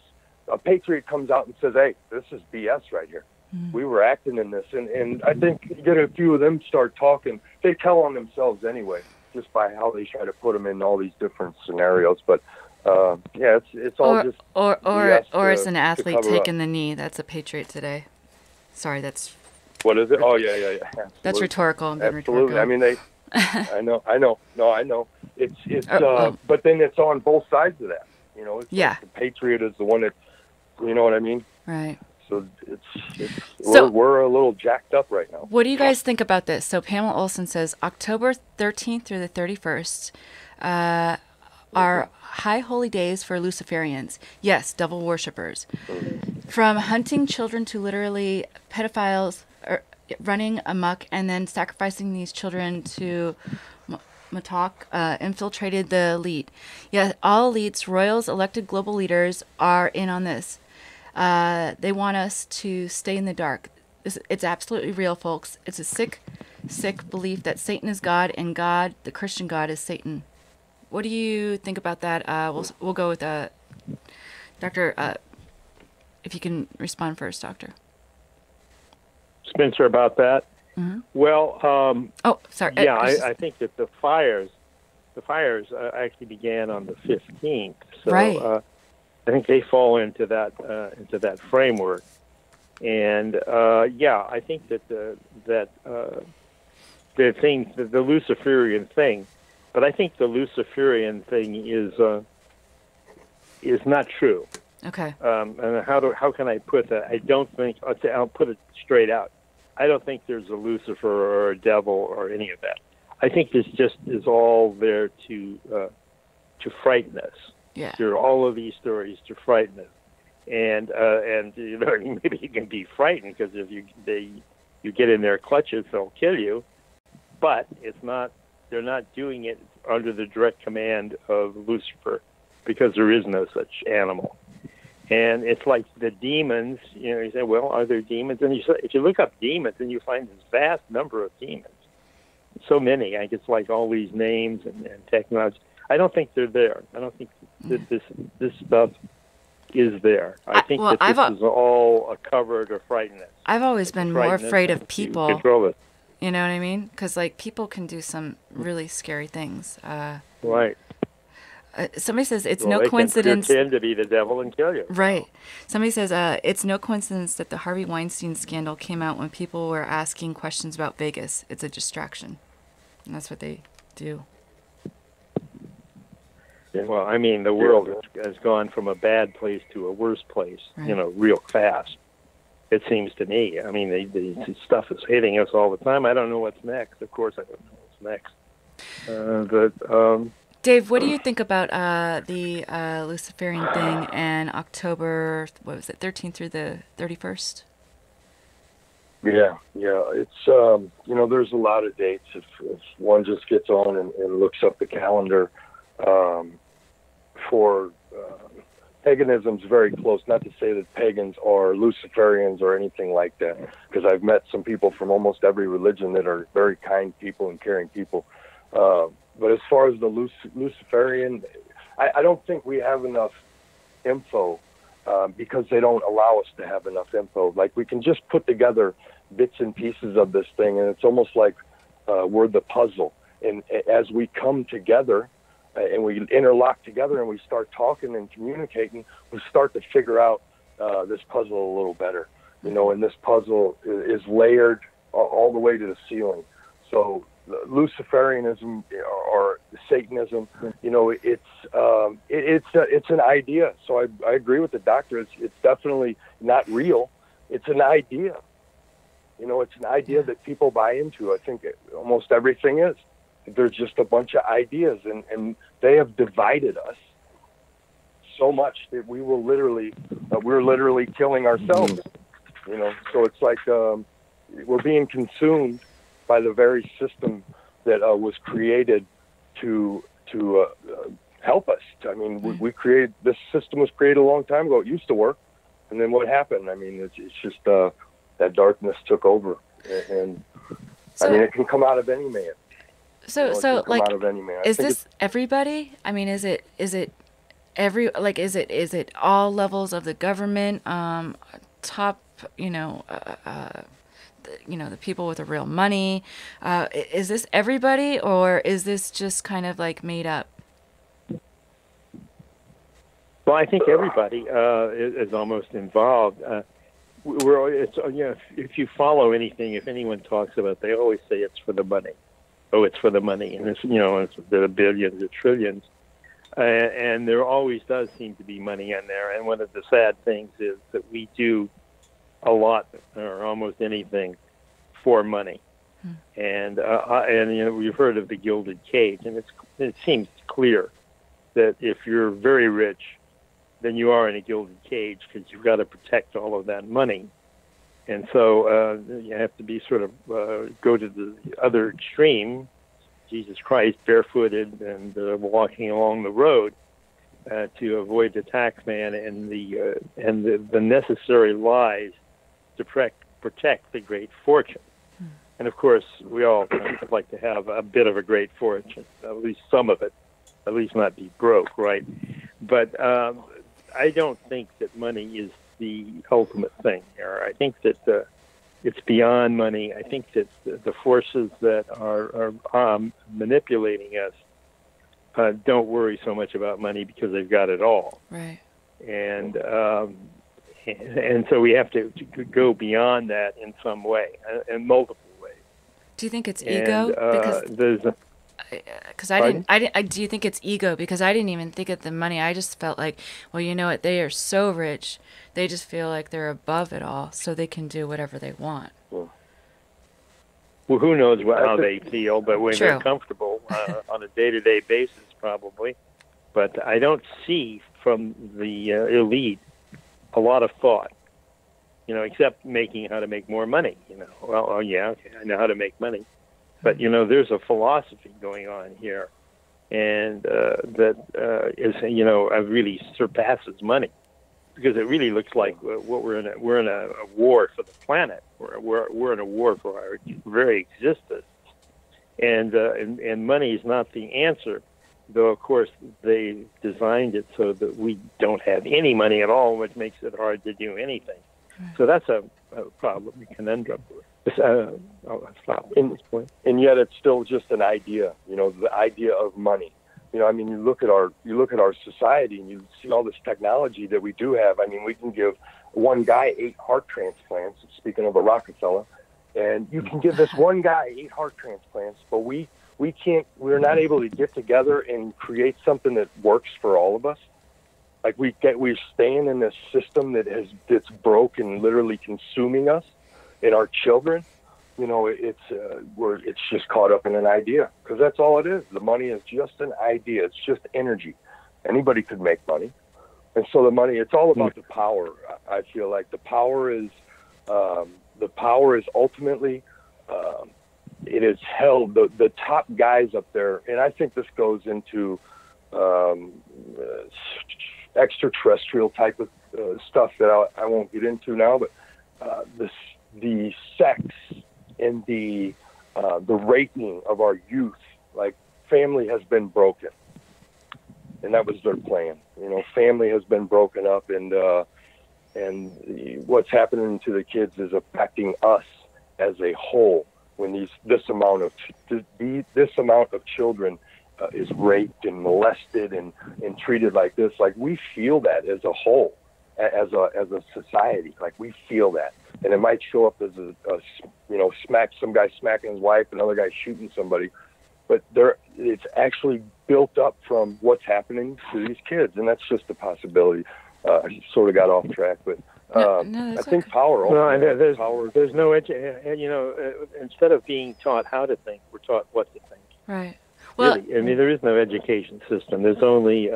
a patriot comes out and says, hey, this is BS right here. We were acting in this. And I think you get a few of them start talking. They tell on themselves anyway, just by how they try to put them in all these different scenarios. But, it's all just BS or it's an athlete taking up. the knee. That's a patriot today. Sorry, that's... What is it? Oh, yeah. Absolutely. That's rhetorical. I'm being Absolutely. rhetorical. I mean, I know. No, I know. But then it's on both sides of that. It's like the patriot is the one that, you know what I mean? Right. So we're a little jacked up right now. What do you guys think about this? So Pamela Olson says October 13th through the 31st are high holy days for Luciferians. Yes, devil worshippers. From hunting children to literally pedophiles running amok and then sacrificing these children to Matok infiltrated the elite. Yeah, all elites, royals, elected global leaders are in on this. They want us to stay in the dark. It's absolutely real, folks. It's a sick, sick belief that Satan is God and God, the Christian God, is Satan. What do you think about that? We'll go with Doctor. If you can respond first, Doctor Spencer, about that. Mm-hmm. Well, oh, sorry. Yeah, I think that the fires actually began on the 15th. So right. I think they fall into that framework. And I think that the Luciferian thing, but I think the Luciferian thing is not true. Okay. And how can I put that? I don't think I'll put it straight out. I don't think there's a Lucifer or a devil or any of that. I think this just is all there to frighten us. Yeah. There are all of these stories to frighten us, and you know, maybe you can be frightened because if you get in their clutches, they'll kill you. But it's not. They're not doing it under the direct command of Lucifer, because there is no such animal. And it's like the demons, you know, you say, well, are there demons? And if you look up demons, then you find this vast number of demons. So many. I guess like all these names and technology. I don't think they're there. I don't think that this stuff is there. I think that this is all a cover to frighten us. I've always been more afraid of people. Control it. You know what I mean? Because like people can do some really scary things. Right. Somebody says it's no coincidence. They can pretend to be the devil and kill you. Right. Somebody says it's no coincidence that the Harvey Weinstein scandal came out when people were asking questions about Vegas. It's a distraction. And that's what they do. Yeah, well, I mean, the world has gone from a bad place to a worse place, right, you know, real fast. It seems to me. I mean, the stuff is hitting us all the time. I don't know what's next. Of course, I don't know what's next. Dave, what do you think about the Luciferian thing and October, 13th through the 31st? Yeah. It's, you know, there's a lot of dates. If one just gets on and looks up the calendar for paganism's very close. Not to say that pagans are Luciferians or anything like that, because I've met some people from almost every religion that are very kind people and caring people. But as far as the Luciferian, I don't think we have enough info because they don't allow us to have enough info. Like, we can just put together bits and pieces of this thing, and it's almost like we're the puzzle. And as we come together and we interlock together and we start talking and communicating, we start to figure out this puzzle a little better. You know, and this puzzle is layered all the way to the ceiling. So Luciferianism or Satanism, you know, it's an idea. So I agree with the doctor. It's definitely not real. It's an idea. You know, it's an idea that people buy into. I think almost everything is. There's just a bunch of ideas, and they have divided us so much that we're literally killing ourselves. You know, so it's like we're being consumed by the very system that was created to help us. I mean, we created, this system was created a long time ago. It used to work, and then what happened? I mean, it's just that darkness took over, and I mean, it can come out of any man. So like, is this everybody? I mean, is it all levels of the government, top, the people with the real money? Is this everybody, or is this just kind of like made up? Well, I think everybody is almost involved. If you follow anything, if anyone talks about, they always say it's for the money. Oh, it's for the money, and it's the billions or trillions, and there always does seem to be money in there. And one of the sad things is that we do a lot or almost anything for money, and we've heard of the gilded cage, and it seems clear that if you're very rich, then you are in a gilded cage because you've got to protect all of that money. And so you have to be sort of go to the other extreme, Jesus Christ, barefooted and walking along the road to avoid the tax man and the necessary lies to protect the great fortune. And of course, we all would like to have a bit of a great fortune, at least some of it, at least not be broke, right? But I don't think that money is the ultimate thing here. I think that it's beyond money. I think that the forces that are manipulating us don't worry so much about money because they've got it all. Right. And so we have to go beyond that in some way, in multiple ways. Do you think it's ego? Do you think it's ego? Because I didn't even think of the money. I just felt like, well, you know what? They are so rich. They just feel like they're above it all, so they can do whatever they want. Well, who knows how they feel, but when True. they're comfortable on a day-to-day basis, probably. But I don't see from the elite a lot of thought, except how to make more money. Well, oh yeah, okay, I know how to make money. But, there's a philosophy going on here, and that is, really surpasses money, because it really looks like what we're in a war for the planet. We're in a war for our very existence, and money is not the answer. Though of course they designed it so that we don't have any money at all, which makes it hard to do anything. Right. So that's a problem, a conundrum. I'll stop at this point. And yet it's still just an idea. The idea of money. You look at our society and you see all this technology that we do have. We can give one guy 8 heart transplants, speaking of a Rockefeller, and you can give this one guy 8 heart transplants, but we're not able to get together and create something that works for all of us. Like we're staying in this system that's broken, literally consuming us and our children. It's just caught up in an idea, because that's all it is. The money is just an idea. It's just energy. Anybody could make money. And so the money, it's all about the power. I feel like the power is ultimately, it is held, the top guys up there. And I think this goes into extraterrestrial type of stuff that I won't get into now, but the sex and the raping of our youth, like family has been broken, and that was their plan. Family has been broken up, and what's happening to the kids is affecting us as a whole. When this amount of children is raped and molested and treated like this, like we feel that as a whole, as a society, like we feel that. And it might show up as some guy smacking his wife, another guy shooting somebody, but it's actually built up from what's happening to these kids, and that's just a possibility. I sort of got off track, but I think power. There's no instead of being taught how to think, we're taught what to think. Right. Well, really, there is no education system. There's only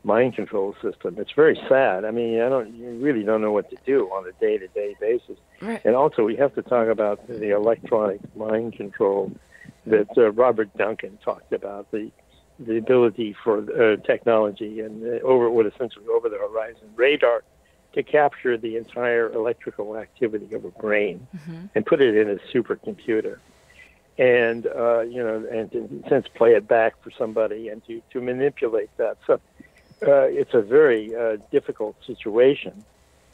mind control system. It's very sad. You really don't know what to do on a day-to-day basis. Right. And also, we have to talk about the electronic mind control that Robert Duncan talked about, the ability for technology and essentially over the horizon radar to capture the entire electrical activity of a brain and put it in a supercomputer. And, and to since play it back for somebody and to manipulate that. So it's a very difficult situation.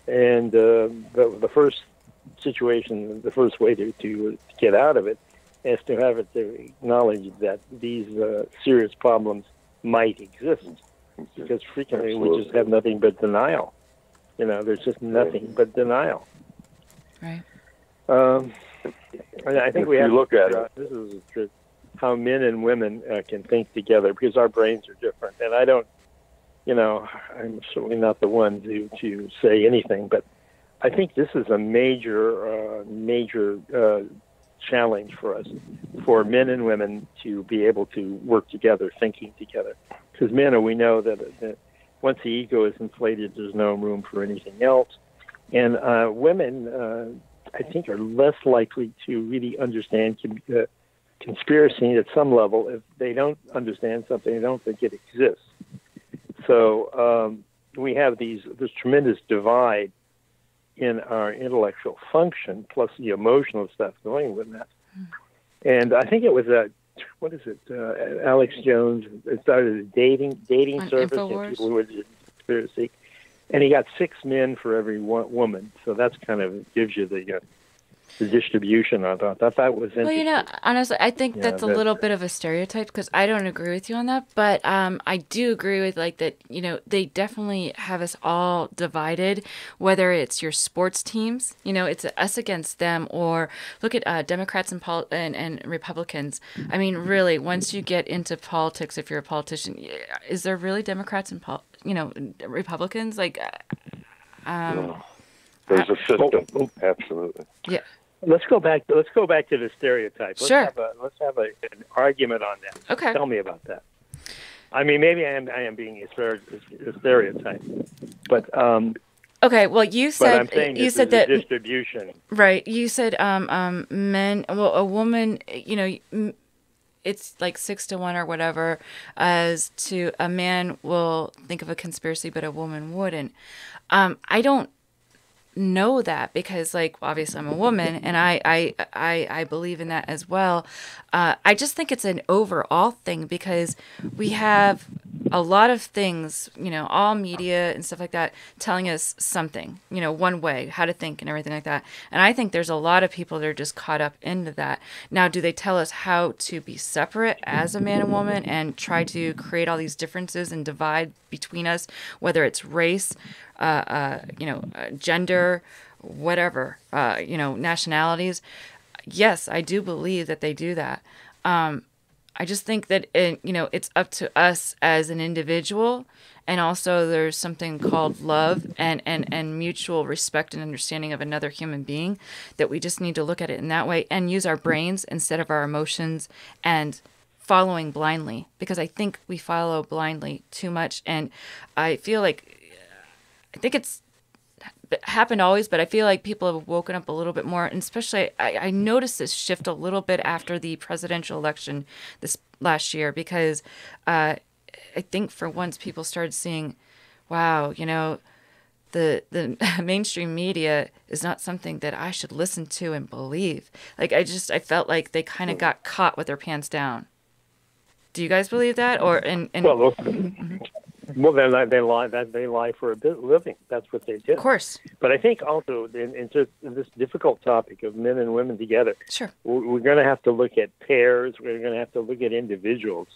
And the first situation, the first way to get out of it is to have it to acknowledge that these serious problems might exist. Because frequently we just have nothing but denial. There's just nothing but denial. Right. I think we have to look at it. This is how men and women can think together, because our brains are different. And I don't, I'm certainly not the one to say anything, but I think this is a major challenge for us, for men and women to be able to work together, thinking together. Because men, we know that once the ego is inflated, there's no room for anything else. And women, I think, are less likely to really understand conspiracy at some level. If they don't understand something, they don't think it exists. So we have this tremendous divide in our intellectual function, plus the emotional stuff going with that. And I think it was what is it? Alex Jones. It started a dating service, and people who were conspiracy, and he got 6 men for every woman. So that's kind of gives you the distribution. I thought that was interesting. Well, honestly, I think that's a little bit of a stereotype because I don't agree with you on that. But I do agree with that. They definitely have us all divided. Whether it's your sports teams, it's us against them, or look at Democrats and Republicans. I mean, really, once you get into politics, if you're a politician, is there really Democrats and Republicans? No. There's a system, absolutely. Yeah. Let's go back to the stereotype. Sure. Let's have an argument on that. Okay. Tell me about that. I mean, maybe I am being a stereotype, but okay. Well, you said I'm saying you said that distribution. Right. You said men. Well, a woman. It's like 6 to 1 or whatever. As to a man will think of a conspiracy, but a woman wouldn't. I don't know that because obviously I'm a woman and I believe in that as well. I just think it's an overall thing because we have a lot of things, all media and stuff like that telling us something, one way, how to think and everything like that. And I think there's a lot of people that are just caught up into that. Now, do they tell us how to be separate as a man and woman and try to create all these differences and divide between us, whether it's race, gender, whatever, nationalities? Yes, I do believe that they do that. I just think that it's up to us as an individual, and also there's something called love and mutual respect and understanding of another human being that we just need to look at it in that way and use our brains instead of our emotions and following blindly, because I think we follow blindly too much. And I feel I think it's happened always, but I feel like people have woken up a little bit more, and especially I noticed this shift a little bit after the presidential election this last year, because I think for once people started seeing, wow, the mainstream media is not something that I should listen to and believe. I felt like they kind of got caught with their pants down. Do you guys believe that? Or Well, then they lie for a living. That's what they do. Of course. But I think also in this difficult topic of men and women together, sure, we're going to have to look at pairs. We're going to have to look at individuals,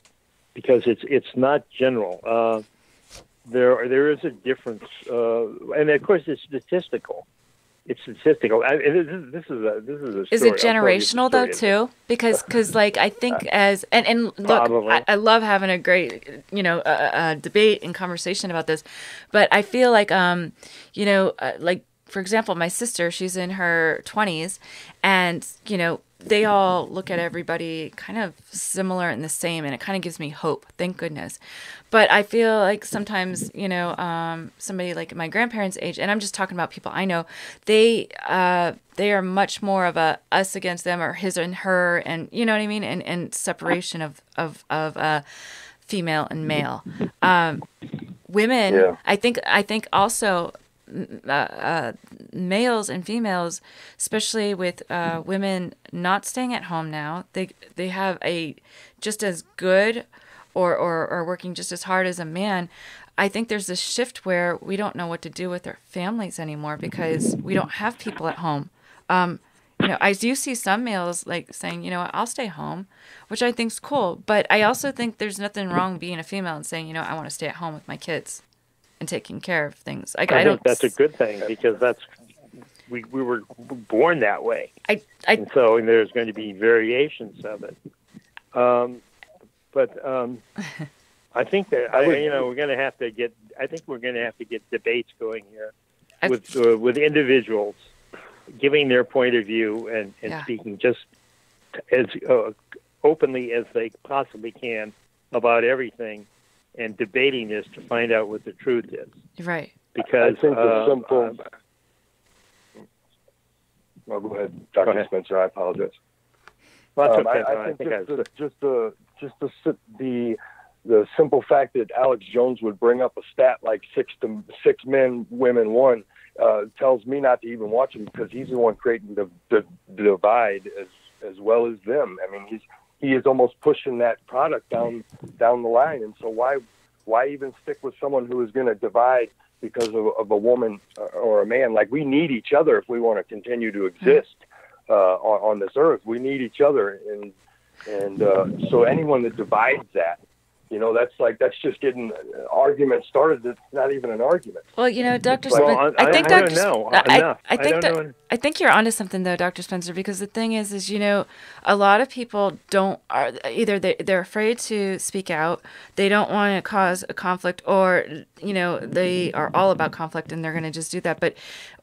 because it's not general. There is a difference, and of course it's statistical. It's statistical. This is a story. Is it generational though too? Because I think and look, I love having a great debate and conversation about this, but I feel like for example, my sister, she's in her 20s, and they all look at everybody kind of similar and the same, and it kind of gives me hope, thank goodness. But I feel like sometimes, somebody like my grandparents' age, and I'm just talking about people I know, they are much more of a us against them, or his and her, and you know what I mean, and separation of female and male. Women, yeah. I think also males and females, especially with women not staying at home now, they have a just as good or working just as hard as a man. I think there's this shift where we don't know what to do with our families anymore because we don't have people at home. I do see some males saying, I'll stay home, which I think's cool. But I also think there's nothing wrong being a female and saying, I want to stay at home with my kids and taking care of things. I think that's a good thing, because we were born that way. And so there's going to be variations of it. But I think that we're going to have to get. I think we're going to have to get debates going here with individuals giving their point of view and speaking just as openly as they possibly can about everything, and debating this to find out what the truth is. Right. Because I think the simple. Well, go ahead, Dr. Spencer. I apologize. Well, okay. I think the simple fact that Alex Jones would bring up a stat like 6 men, women 1, tells me not to even watch him because he's the one creating the divide as well as them. I mean, he is almost pushing that product down the line. And so why even stick with someone who is going to divide because of a woman or a man? Like, we need each other if we want to continue to exist on this earth. We need each other, and so anyone that divides that, that's just getting an argument started. It's not even an argument. Well, Dr. Well, Spencer, I think I don't know. I think you're onto something though, Dr. Spencer, because the thing is a lot of people are either they're afraid to speak out, they don't want to cause a conflict, or they are all about conflict and they're going to just do that. But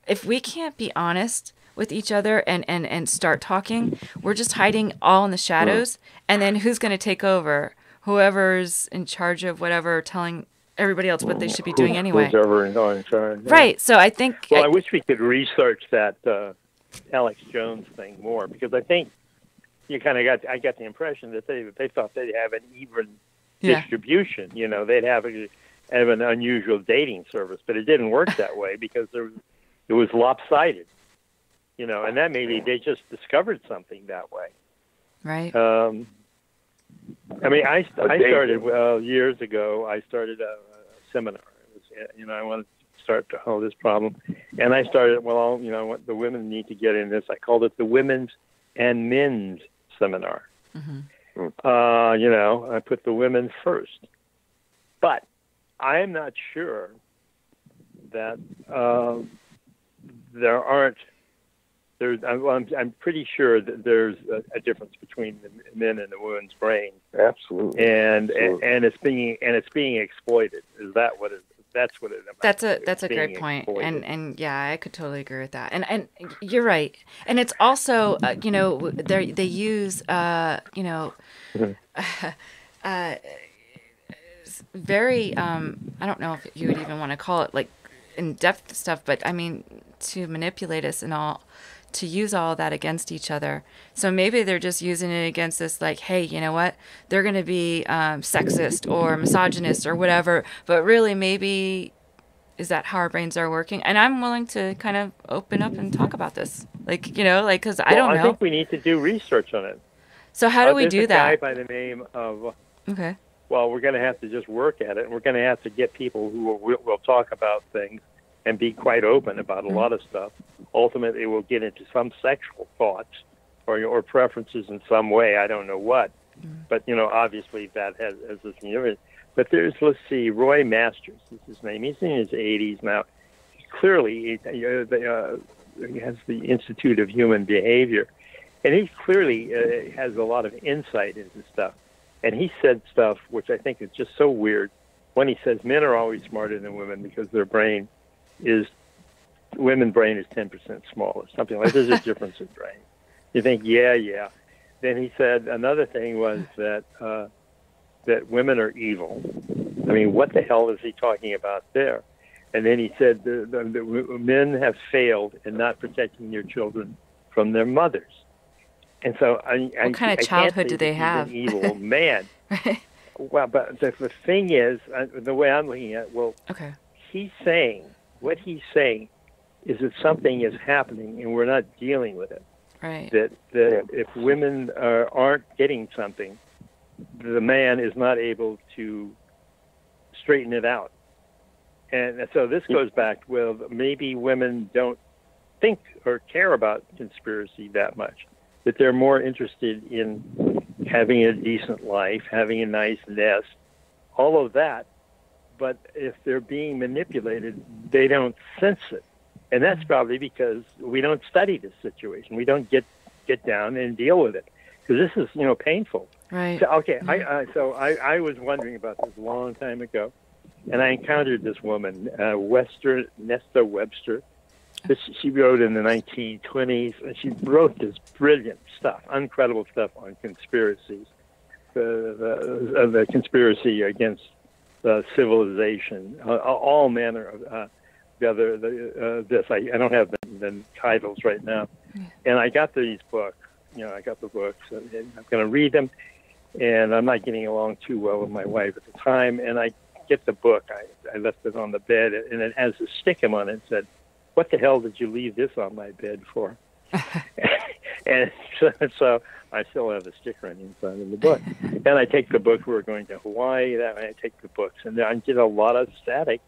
if we can't be honest with each other and start talking, we're just hiding all in the shadows, and then who's going to take over? Whoever's in charge of whatever, telling everybody else what they should be doing anyway. Who's ever in charge. Yeah. Right. So I think... Well, I wish we could research that Alex Jones thing more, because I think I got the impression that they thought they'd have an even distribution. They'd have an unusual dating service, but it didn't work that way because it was lopsided. And that maybe they just discovered something that way. Right. I mean, I started years ago. I started a seminar. I wanted to start to solve this problem, and I started. Well, what the women need to get in this. I called it the Women's and Men's Seminar. Mm-hmm. I put the women first, but I am not sure that there aren't. I'm pretty sure that there's a difference between the men and the women's brain. Absolutely. And it's being exploited. Is that what it? That's what it amounts to. That's a great point. And yeah, I could totally agree with that. And you're right. And it's also they use very I don't know if you would even want to call it like in-depth stuff, but I mean to manipulate us and all, to use all of that against each other. So maybe they're just using it against us, like, hey, you know what? They're going to be sexist or misogynist or whatever. But really, maybe is that how our brains are working? And I'm willing to kind of open up and talk about this, because I don't know. I think we need to do research on it. So how do we do that? There's a guy by the name of. Okay. Well, we're going to have to just work at it, and we're going to have to get people who will talk about things and be quite open about a lot of stuff. Ultimately, we'll get into some sexual thoughts or preferences in some way. I don't know what, but obviously that has a significance. But there's, let's see, Roy Masters is his name. He's in his 80s now. Clearly, he has the Institute of Human Behavior, and he clearly has a lot of insight into stuff. And he said stuff which I think is just so weird when he says men are always smarter than women because women's brain is 10% smaller, something like there's a difference in brain. You think, yeah. Then he said another thing was that women are evil. I mean, what the hell is he talking about there? And then he said the men have failed in not protecting their children from their mothers. And so what kind of childhood do they have? An evil man. Right. Well, but the thing is, the way I'm looking at it, okay. What he's saying is that something is happening and we're not dealing with it. Right. That if women aren't getting something, the man is not able to straighten it out. And so this goes back, well, maybe women don't think or care about conspiracy that much, that they're more interested in having a decent life, having a nice nest, all of that. But if they're being manipulated, they don't sense it. And that's probably because we don't study this situation. We don't get down and deal with it. Because this is, painful. Right. So, okay, I was wondering about this a long time ago, and I encountered this woman, Nesta Webster. She wrote in the 1920s, and she wrote this brilliant stuff, incredible stuff on conspiracies, the conspiracy against civilization, all manner of this. I don't have the titles right now, and I got these books. I got the books, and I'm going to read them, and I'm not getting along too well with my wife at the time, and I get the book. I left it on the bed, and it has a stick-em on it that said, what the hell did you leave this on my bed for? And so I still have the sticker on the inside of the book. And I take the book. We're going to Hawaii. I take the books, and I get a lot of static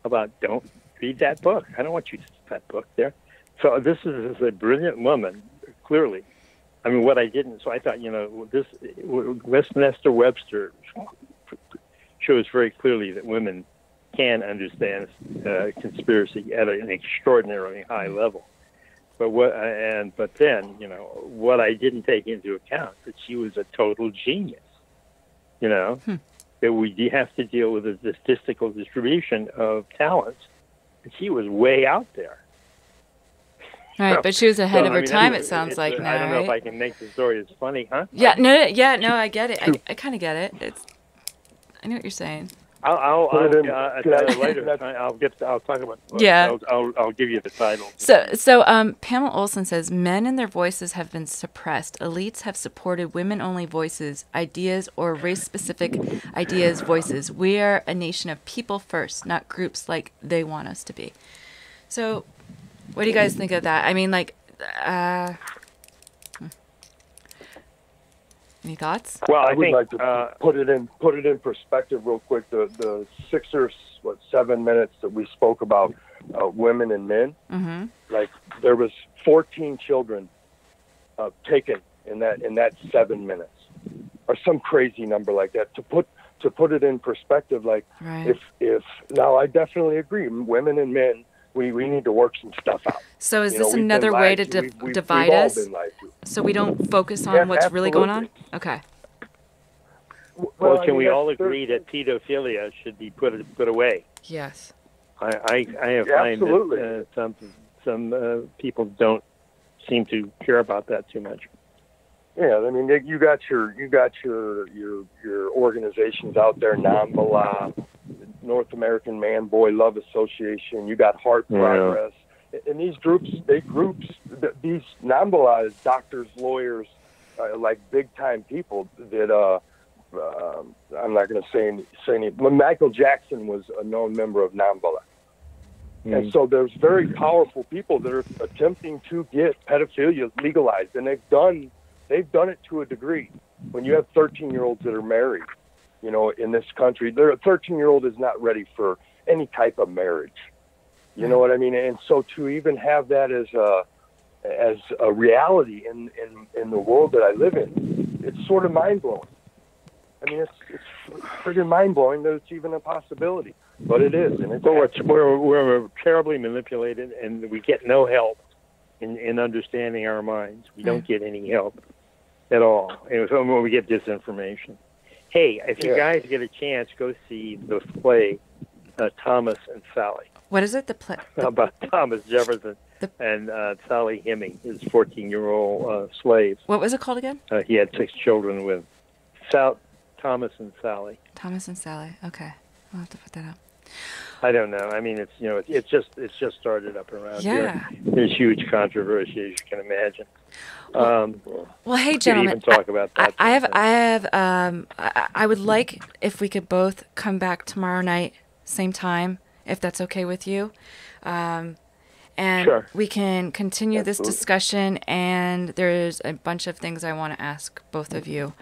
about don't read that book. I don't want you to put that book there. So this is a brilliant woman, clearly. I mean, what I didn't. So I thought, this Westminster Webster shows very clearly that women can understand conspiracy at an extraordinarily high level. But then, what I didn't take into account that she was a total genius. That we have to deal with the statistical distribution of talents, and she was way out there. Right, but she was ahead of her time. It sounds like now. I don't know if I can make the story as funny, huh? Yeah, no, I get it. I kind of get it. I know what you're saying. I'll later. I'll talk about. Yeah. I'll give you the title. So Pamela Olson says men and their voices have been suppressed. Elites have supported women-only voices, ideas, or race-specific ideas, voices. We are a nation of people first, not groups like they want us to be. So, what do you guys think of that? I mean, any thoughts? Well, I would like to put it in perspective real quick. The 6 or 7 minutes that we spoke about women and men, Mm-hmm. like there was 14 children taken in that 7 minutes, or some crazy number like that. To put it in perspective, like right. if now I definitely agree, women and men. We need to work some stuff out. So is this another way to divide us? So we don't focus on what's really going on? Okay. Well, can we all agree that pedophilia should be put away? Yes. I have find that some people don't seem to care about that too much. Yeah, I mean, you got your organizations out there, NAMBLA, North American Man Boy Love Association. You got Heart Progress, and these groups, these NAMBLA is doctors, lawyers, like big time people that I'm not going to say any. Michael Jackson was a known member of NAMBLA. And so there's very powerful people that are attempting to get pedophilia legalized, and they've done it to a degree. When you have 13-year-olds that are married, in this country, a 13-year-old is not ready for any type of marriage. You know what I mean? And so to even have that as a reality in the world that I live in, it's sort of mind-blowing. I mean, it's pretty mind-blowing that it's even a possibility, but it is. And we're terribly manipulated, and we get no help in understanding our minds. We don't get any help at all. And so when we get disinformation. Hey, if you guys get a chance, go see the play Thomas and Sally. What is it? The play? About Thomas Jefferson and Sally Heming, his 14-year-old slave. What was it called again? He had 6 children with Thomas and Sally. Thomas and Sally. Okay, I'll have to put that up. I don't know. I mean, it's just started up around here. There's huge controversy, as you can imagine. Well, hey, gentlemen, even talk about that. I would like if we could both come back tomorrow night, same time, if that's okay with you, and sure. We can continue this discussion. And there's a bunch of things I want to ask both of you.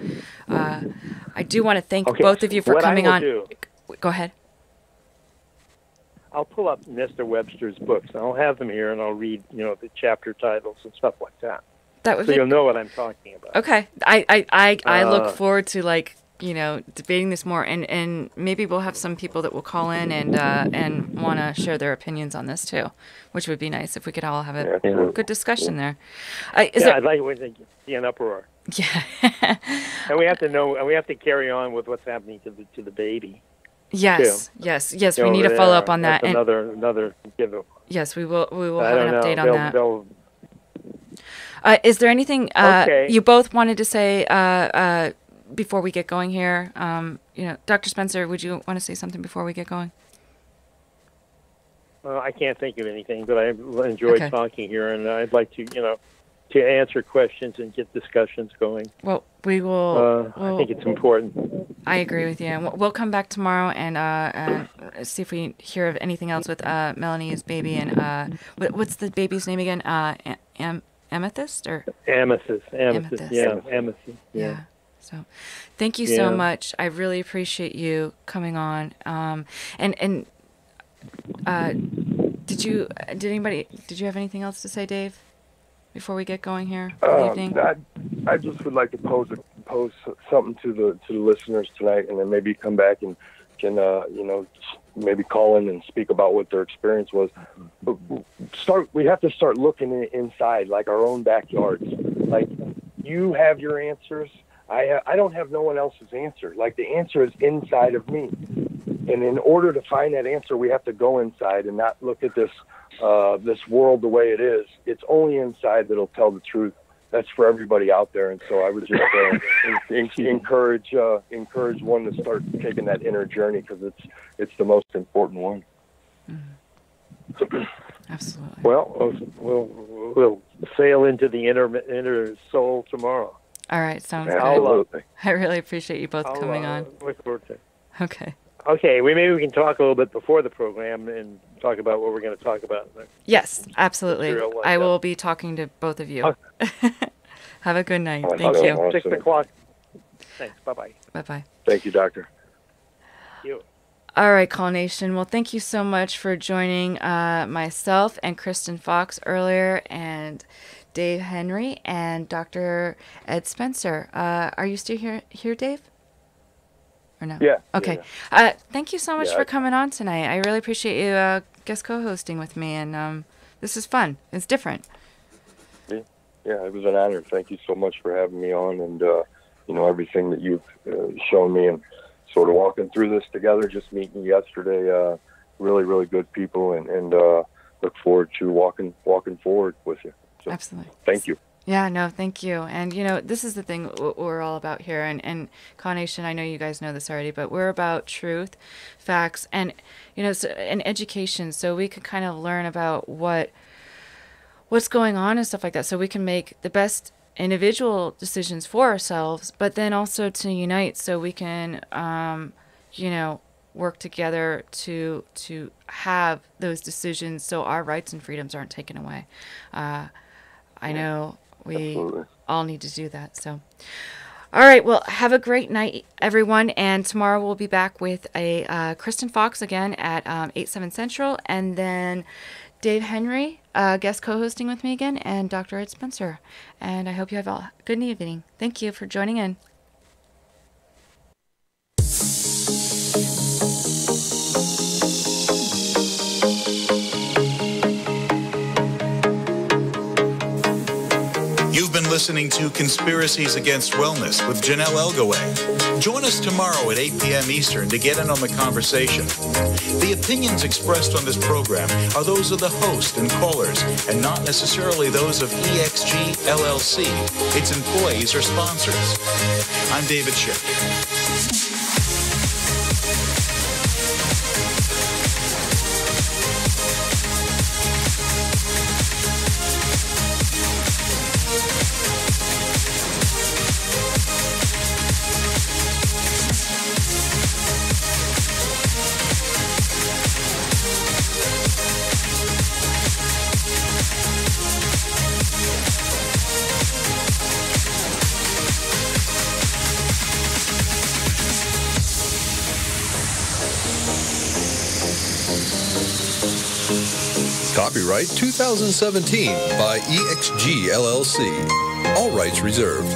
I do want to thank both of you for coming on. Go ahead. I'll pull up Mr. Webster's books, and I'll have them here, and I'll read, the chapter titles and stuff like that. That would so you'll know what I'm talking about. Okay. I look forward to debating this more, and maybe we'll have some people that will call in and want to share their opinions on this too, which would be nice if we could all have a good discussion there. I'd like to see an uproar. Yeah. And we have to know, and we have to carry on with what's happening to the baby. Yes, too. yes. We need to follow up on that. That's another give. Yes, we will have an update on that. Is there anything you both wanted to say before we get going here? Dr. Spencer, would you want to say something before we get going? Well, I can't think of anything, but I enjoyed talking here, and I'd like to, to answer questions and get discussions going. Well, we will. I think it's important. I agree with you. And we'll come back tomorrow and see if we hear of anything else with Melanie's baby. And what's the baby's name again? Amethyst or Amethyst. Amethyst. Yeah, Amethyst. Yeah. So, thank you so much. I really appreciate you coming on. Did you have anything else to say, Dave, before we get going here? Good evening. I just would like to pose something to the listeners tonight, and then maybe come back and can maybe call in and speak about what their experience was. We have to start looking inside, like our own backyards. Like, you have your answers. I don't have no one else's answer. Like, the answer is inside of me. And in order to find that answer, we have to go inside and not look at this world the way it is. It's only inside that'll tell the truth. That's for everybody out there. And so I would just encourage one to start taking that inner journey, because it's the most important one. Mm-hmm. Absolutely. Well, we'll sail into the inner soul tomorrow. All right, sounds good. I really appreciate you both coming on. Look forward to it. Okay. Okay, maybe we can talk a little bit before the program and talk about what we're going to talk about. Yes, absolutely. I will be talking to both of you. Okay. Have a good night. Thank you. Awesome. 6 o'clock. Thanks. Bye-bye. Bye-bye. Thank you, Doctor. Thank you. All right, Call Nation. Well, thank you so much for joining myself and Kristen Fuchs earlier, and Dave Henry and Dr. Ed Spencer. Are you still here, Dave? Or no? Yeah. Okay. Yeah. Thank you so much for coming on tonight. I really appreciate you guest co-hosting with me, and this is fun. It's different. Yeah, it was an honor. Thank you so much for having me on, and everything that you've shown me, and sort of walking through this together. Just meeting you yesterday, really, really good people, and look forward to walking forward with you. So, absolutely. Thank you. Yeah, no, thank you. And, this is the thing we're all about here. And Call Nation, I know you guys know this already, but we're about truth, facts, and, and education. So we can kind of learn about what's going on and stuff like that. So we can make the best individual decisions for ourselves, but then also to unite so we can, work together to have those decisions so our rights and freedoms aren't taken away. I know we Absolutely. all need to do that. So, all right. Well, have a great night, everyone. And tomorrow we'll be back with a Kristen Fuchs again at 8/7 Central, and then Dave Henry guest co-hosting with me again, and Dr. Ed Spencer. And I hope you have a good evening. Thank you for joining in. You've been listening to Conspiracies Against Wellness with Jonelle Elgaway. Join us tomorrow at 8 p.m. Eastern to get in on the conversation. The opinions expressed on this program are those of the host and callers, and not necessarily those of EXG LLC, its employees, or sponsors. I'm David Schick. Copyright 2017 by EXG LLC. All rights reserved.